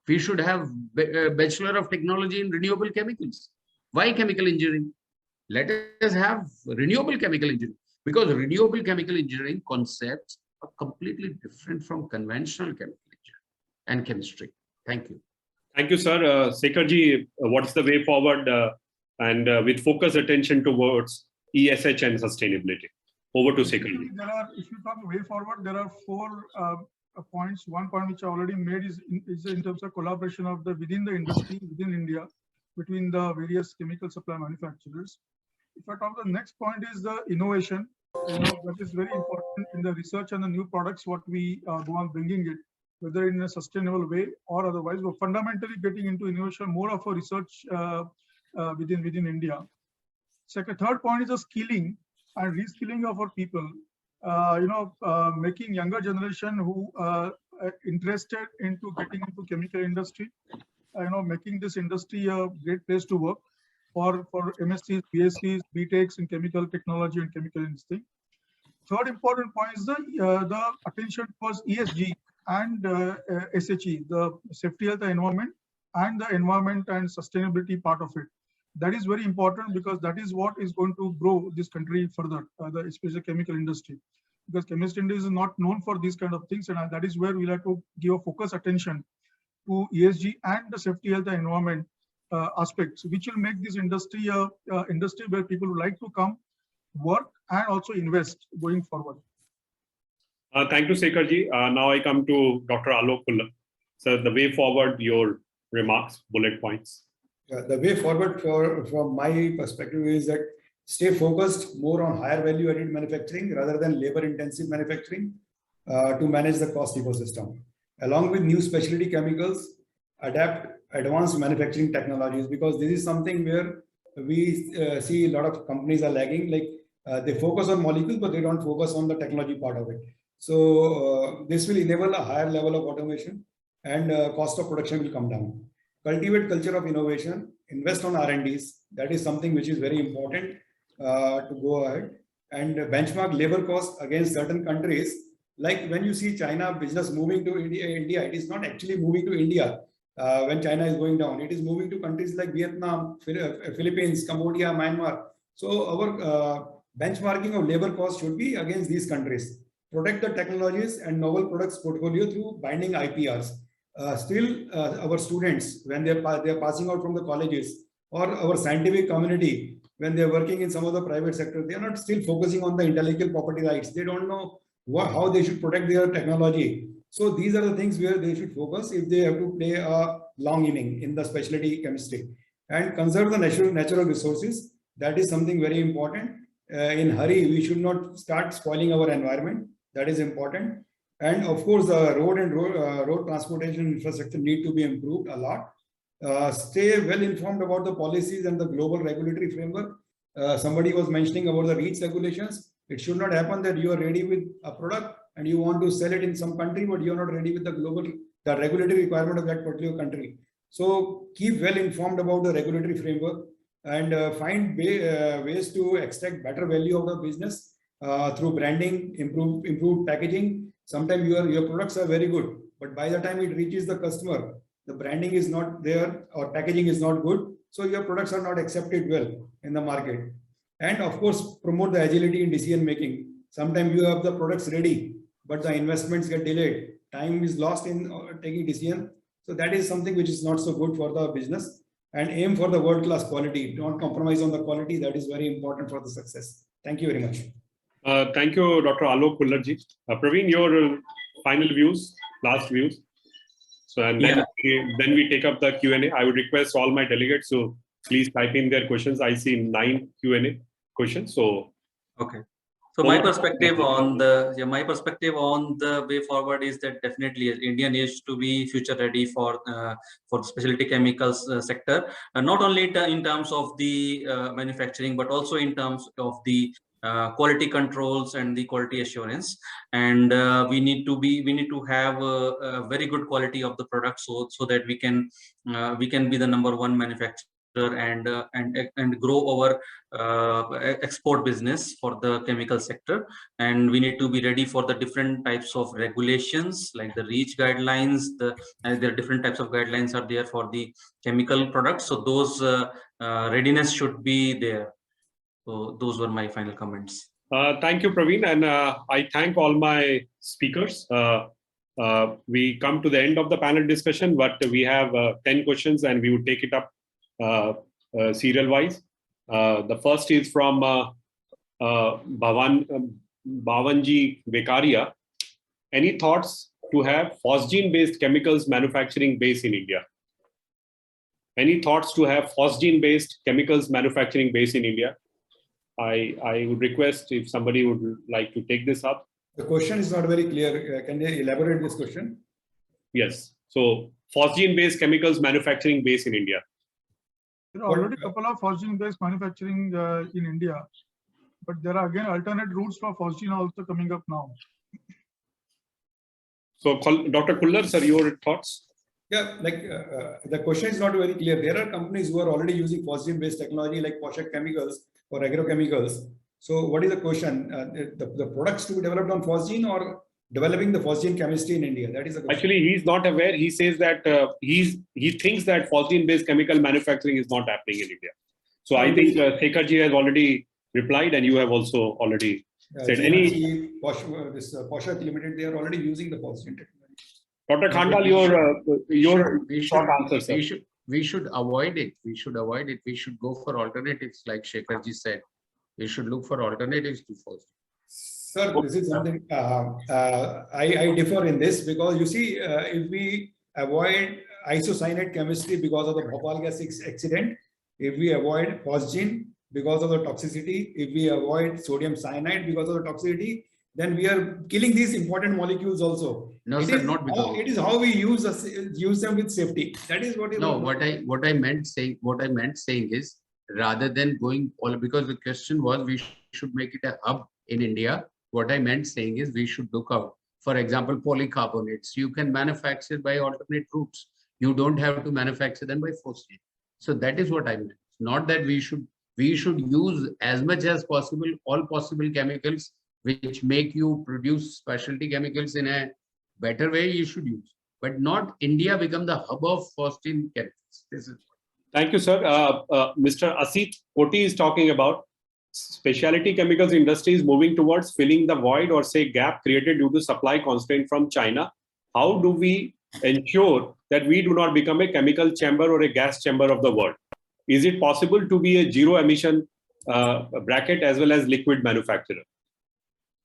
We should have Bachelor of Technology in renewable chemicals. Why chemical engineering? Let us have renewable chemical engineering, because renewable chemical engineering concepts are completely different from conventional chemical engineering and chemistry. Thank you. Thank you, sir. Sekharji, what's the way forward and with focus attention towards ESH and sustainability? Over to Sekharji. If you talk way forward, there are four points. One point which I already made is in terms of collaboration of within the industry, within India, between the various chemical supply manufacturers. If I talk, the next point is the innovation. That is very important in the research and the new products, what we go on bringing it, whether in a sustainable way or otherwise. We're fundamentally getting into innovation, more of a research within India. Third point is the skilling and reskilling of our people. Making younger generation who interested into getting into chemical industry, making this industry a great place to work for MSCs, BSCs, BTechs in chemical technology and chemical industry. Third important point is the attention towards ESG and SHE, the safety, health, and environment, and the environment and sustainability part of it. That is very important, because that is what is going to grow this country further, especially chemical industry. Because chemistry industry is not known for these kind of things, and that is where we'll have to give a focus attention to ESG and the safety, health, and environment aspects, which will make this industry a industry where people would like to come, work, and also invest going forward. Thank you, Sekharji. Now I come to Dr. Alok Pullar. So the way forward, your remarks, bullet points. The way forward from my perspective is that stay focused more on higher value added manufacturing rather than labor intensive manufacturing to manage the cost ecosystem. Along with new specialty chemicals, adapt advanced manufacturing technologies, because this is something where we see a lot of companies are lagging. Like they focus on molecules, but they don't focus on the technology part of it. So this will enable a higher level of automation, and cost of production will come down. Cultivate culture of innovation, invest on R&Ds. That is something which is very important to go ahead, and benchmark labor costs against certain countries Like when you see China business moving to India, it is not actually moving to India. When China is going down, it is moving to countries like Vietnam, Philippines, Cambodia, Myanmar. So our benchmarking of labor cost should be against these countries. Protect the technologies and novel products portfolio through binding IPRs. Still, our students, when they're passing out from the colleges, or our scientific community, when they're working in some of the private sector, they are not still focusing on the intellectual property rights. They don't know how they should protect their technology. So these are the things where they should focus if they have to play a long inning in the specialty chemistry, and conserve the natural resources. That is something very important. In hurry, we should not start spoiling our environment. That is important. And of course, the road transportation infrastructure need to be improved a lot. Stay well informed about the policies and the global regulatory framework. Somebody was mentioning about the REACH regulations. It should not happen that you are ready with a product and you want to sell it in some country, but you're not ready with the regulatory requirement of that particular country. So keep well informed about the regulatory framework and find ways to extract better value out of business through branding, improved packaging. Sometimes your products are very good, but by the time it reaches the customer, the branding is not there or packaging is not good. So your products are not accepted well in the market. And of course, promote the agility in decision making. Sometimes you have the products ready, but the investments get delayed. Time is lost in taking decision. So that is something which is not so good for the business. And aim for the world-class quality. Don't compromise on the quality. That is very important for the success. Thank you very much. Thank you, Dr. Alok Kullarji. Praveen, your final views, last views. So, and then, then we take up the Q&A. I would request all my delegates to please type in their questions. I see 9 Q&A questions. So, okay. So my perspective on the way forward is that definitely India needs to be future ready for the specialty chemicals sector, not only in terms of the manufacturing, but also in terms of the quality controls and the quality assurance. And we need to have a very good quality of the product, so that we can be the #1 manufacturer and grow our export business for the chemical sector. And we need to be ready for the different types of regulations, like the REACH guidelines. There are different types of guidelines are there for the chemical products. So those readiness should be there. So those were my final comments. Thank you, Praveen, and I thank all my speakers. We come to the end of the panel discussion, but we have 10 questions and we would take it up serial wise. The first is from Bhavanji Vekaria. Any thoughts to have phosgene based chemicals manufacturing base in India? Any thoughts to have phosgene based chemicals manufacturing base in India? I would request if somebody would like to take this up. The question is not very clear. Can you elaborate this question? Yes. So phosgene based chemicals manufacturing base in India. There are already a couple of phosgene based manufacturing in India, but there are again alternate routes for phosgene also coming up now. So Dr. Kullar, sir, your thoughts? Yeah, like the question is not very clear. There are companies who are already using phosgene based technology like Poshak Chemicals or agrochemicals. So what is the question? The products to be developed on phosgene or developing the phosgene chemistry in India? That is the question. Actually, he's not aware. He says that he thinks that phosgene-based chemical manufacturing is not happening in India. So I think Sekharji has already replied, and you have also already said any. Poshak Limited, they are already using the phosgene technology. Dr. Khandal, your short answer, sir. We should avoid it. We should avoid it. We should go for alternatives, like Sekharji said. We should look for alternatives to phosgene. Sir, this is something I differ in this, because you see, if we avoid isocyanate chemistry because of the Bhopal gas accident, if we avoid phosgene because of the toxicity, if we avoid sodium cyanide because of the toxicity, then we are killing these important molecules also. No, sir, not because it is how we use them with safety. That is what is. No, what I meant saying is, rather than going all, because the question was we should make it a hub in India. What I meant saying is we should look out. For example, polycarbonates, you can manufacture by alternate routes. You don't have to manufacture them by phosgene. So that is what I meant. Not that we should use as much as possible all possible chemicals which make you produce specialty chemicals in a better way, you should use. But not India become the hub of phosphine chemicals. This is. Thank you, sir. Mr. Asit Koti is talking about specialty chemicals industry is moving towards filling the void or say gap created due to supply constraint from China. How do we ensure that we do not become a chemical chamber or a gas chamber of the world? Is it possible to be a zero emission bracket as well as liquid manufacturer?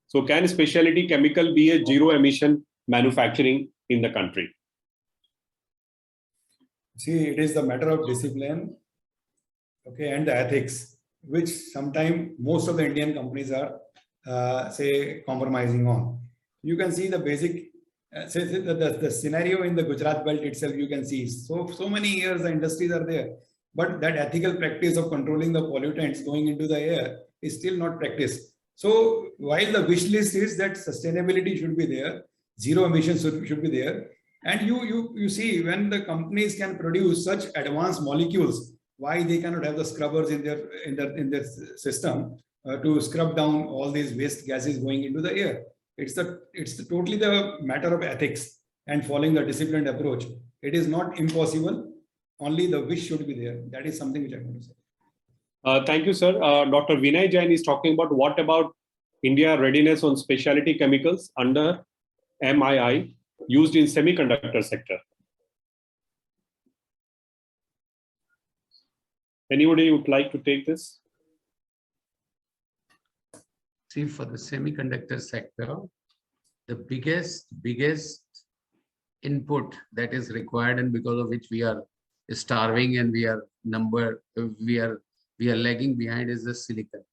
So can specialty chemical be a zero emission manufacturing in the country? See, it is the matter of discipline, okay, and the ethics, which sometimes most of the Indian companies are, say, compromising on. You can see the basic, say, the scenario in the Gujarat belt itself. You can see so many years the industries are there, but that ethical practice of controlling the pollutants going into the air is still not practiced. So while the wish list is that sustainability should be there, zero emissions should be there. And you see, when the companies can produce such advanced molecules, why they cannot have the scrubbers in their system to scrub down all these waste gases going into the air? It's totally the matter of ethics and following the disciplined approach. It is not impossible. Only the wish should be there. That is something which I want to say. Thank you, sir. Dr. Vinay Jain is talking about what about India readiness on specialty chemicals under MII used in semiconductor sector. Anybody would like to take this? See, for the semiconductor sector, the biggest input that is required, and because of which we are starving and we are lagging behind, is the silicon.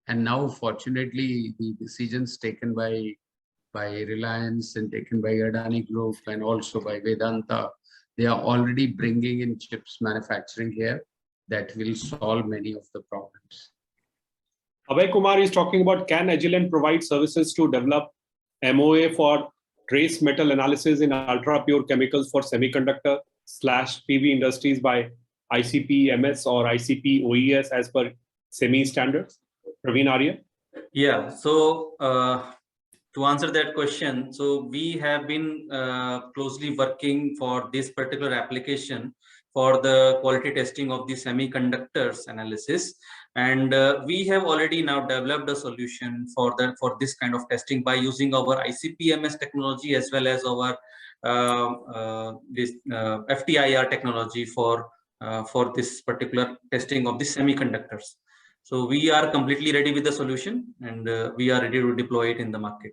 And now, fortunately, the decisions taken by Reliance and taken by Adani Group and also by Vedanta, they are already bringing in chips manufacturing here that will solve many of the problems. Abhay Kumar is talking about, can Agilent provide services to develop MOA for trace metal analysis in ultra pure chemicals for semiconductor/PV industries by ICP MS or ICP OES as per SEMI standards? Praveen Arya? Yeah, so to answer that question, so we have been closely working for this particular application for the quality testing of the semiconductors analysis, and we have already now developed a solution for this kind of testing by using our ICP-MS technology as well as our FTIR technology for this particular testing of the semiconductors. So we are completely ready with the solution, and we are ready to deploy it in the market.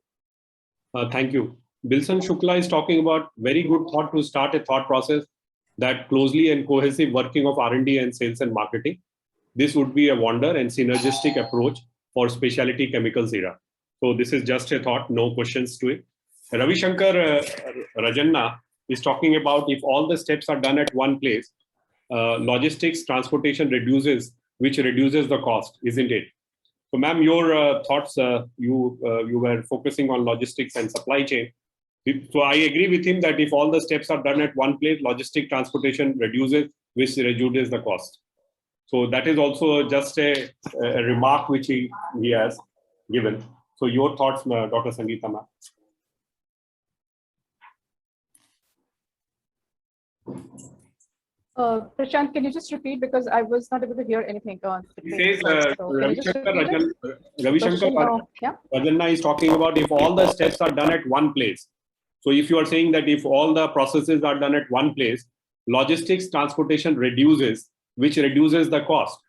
Thank you. Bilson Shukla is talking about very good thought to start a thought process that closely and cohesive working of R&D and sales and marketing. This would be a wonder and synergistic approach for specialty chemicals era. So this is just a thought, no questions to it. Ravi Shankar Rajanna is talking about if all the steps are done at one place, logistics, transportation reduces, which reduces the cost, isn't it? So ma'am, your thoughts, you were focusing on logistics and supply chain. So I agree with him that if all the steps are done at one place, logistic transportation reduces, which reduces the cost. So that is also just a remark which he has given. So your thoughts, Dr. Sangeeta ma'am. Prashant, can you just repeat, because I was not able to hear anything on the He says, Ravi Shankar yeah? Rajanna is talking about if all the steps are done at one place. So if you are saying that if all the processes are done at one place, logistics transportation reduces, which reduces the cost.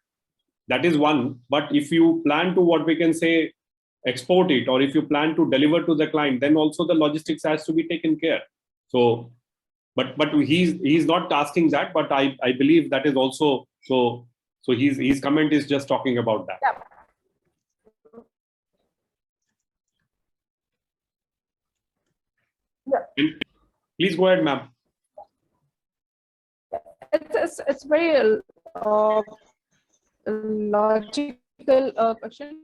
That is one. But if you plan to, what we can say, export it, or if you plan to deliver to the client, then also the logistics has to be taken care. So, but he's not asking that, but I believe that is also, so his comment is just talking about that. Yeah. Please go ahead, ma'am. It's very logical question,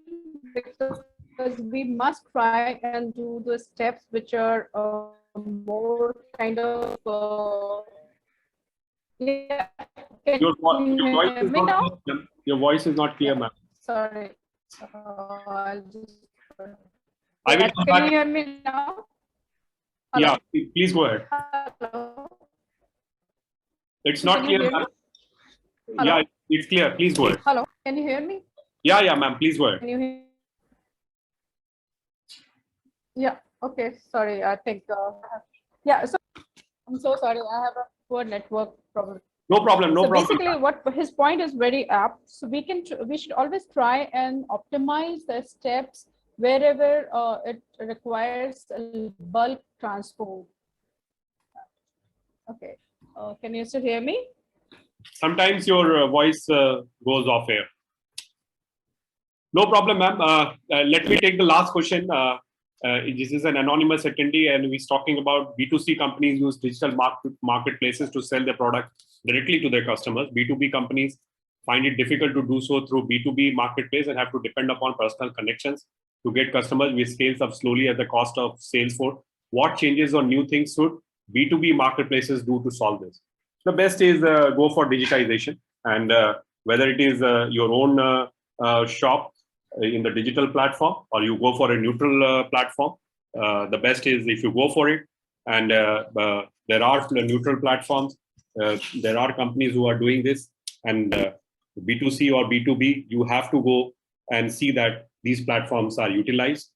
because we must try and do the steps which are more kind of yeah. Your voice is not clear, ma'am. Sorry, I'll just I will come Can back. you hear me now? Yeah, please go ahead. Hello. It's Can not you clear, hear ma'am. me? Hello? Yeah, it's clear. Please go ahead. Hello. Can you hear me? Yeah, ma'am. Please go ahead. Can you hear? Yeah. Okay. Sorry. I think. Yeah. So I'm so sorry. I have a poor network problem. No problem. No So problem. basically, what his point is very apt. So we should always try and optimize the steps wherever it requires a bulk transport. Okay. Can you still hear me? Sometimes your voice goes off air. No problem, ma'am. Let me take the last question. This is an anonymous attendee, and he's talking about B2C companies use digital marketplaces to sell their product directly to their customers. B2B companies find it difficult to do so through B2B marketplace and have to depend upon personal connections to get customers, which scales up slowly at the cost of sales force. What changes or new things should B2B marketplaces do to solve this? The best is go for digitization, and whether it is your own shop in the digital platform or you go for a neutral platform, the best is if you go for it. And there are neutral platforms. There are companies who are doing this, and B2C or B2B, you have to go and see that these platforms are utilized.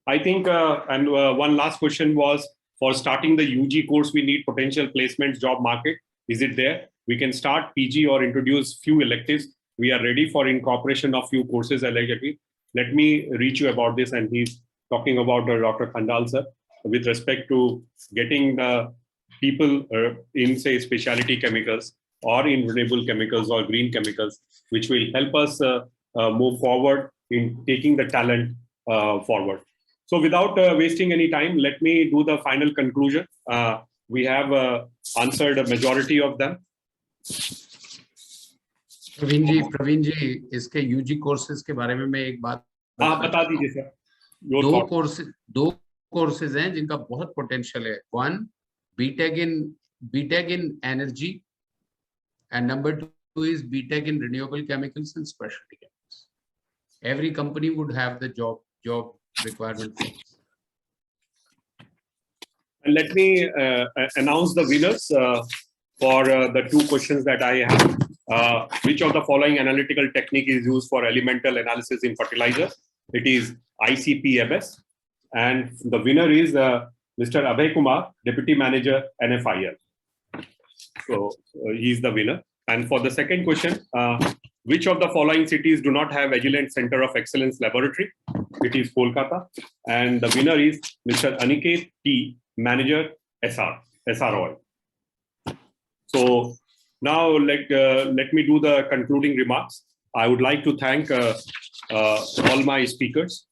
I think, and one last question was, for starting the UG course, we need potential placements job market. Is it there? We can start PG or introduce few electives. We are ready for incorporation of few courses allegedly. Let me reach you about this. And he's talking about Dr. Khandal, sir, with respect to getting the people in, say, specialty chemicals or in renewable chemicals or green chemicals, which will help us move forward in taking the talent forward. So without wasting any time, let me do the final conclusion. We have answered a majority of them. Praveen जी इसके UG courses के बारे में मैं एक बात बता दीजिए sir. दो कोर्सेज हैं जिनका बहुत पोटेंशियल है। One BTech in energy and number 2 is BTech in renewable chemicals and specialty chemicals. Every company would have the job requirement. And let me announce the winners for the two questions that I have. Which of the following analytical technique is used for elemental analysis in fertilizers? It is ICP-MS, and the winner is Mr. Abhay Kumar, Deputy Manager, NFIL. So he's the winner. And for the second question, which of the following cities do not have Agilent Center of Excellence Laboratory? It is Kolkata, and the winner is Mr. Aniket T, Manager, SR Oil. So now let me do the concluding remarks. I would like to thank all my speakers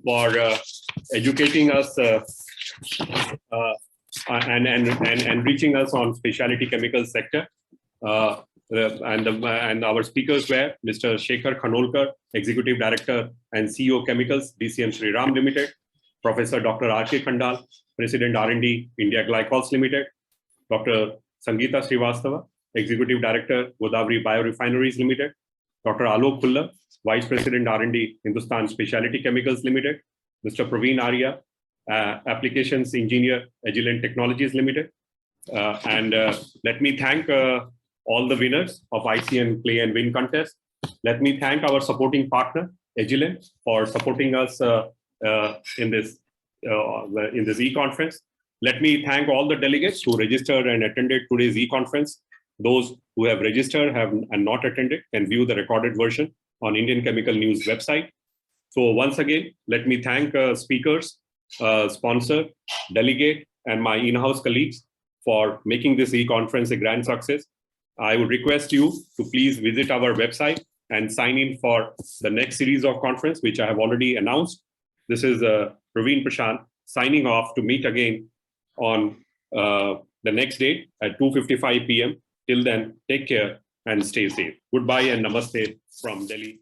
for educating us and reaching us on specialty chemicals sector. And our speakers were Mr. Shekhar Khanolkar, Executive Director and CEO Chemicals, DCM Shriram Limited, Professor Dr. R.K. Khandal, President R&D, India Glycols Limited, Dr. Sangeeta Srivastava, Executive Director, Godavari Biorefineries Limited, Dr. Alok Pullar, Vice President R&D, Hindustan Specialty Chemicals Limited, Mr. Praveen Arya, Applications Engineer, Agilent Technologies Limited. And let me thank all the winners of ICN Play and Win contest. Let me thank our supporting partner, Agilent, for supporting us in this e-conference. Let me thank all the delegates who registered and attended today's e-conference. Those who have registered and not attended can view the recorded version on Indian Chemical News website. So once again, let me thank speakers, sponsor, delegate, and my in-house colleagues for making this e-conference a grand success. I would request you to please visit our website and sign in for the next series of conference, which I have already announced. This is Praveen Prashant signing off to meet again on the next date at 2:55 p.m. Till then, take care and stay safe. Goodbye and namaste from Delhi.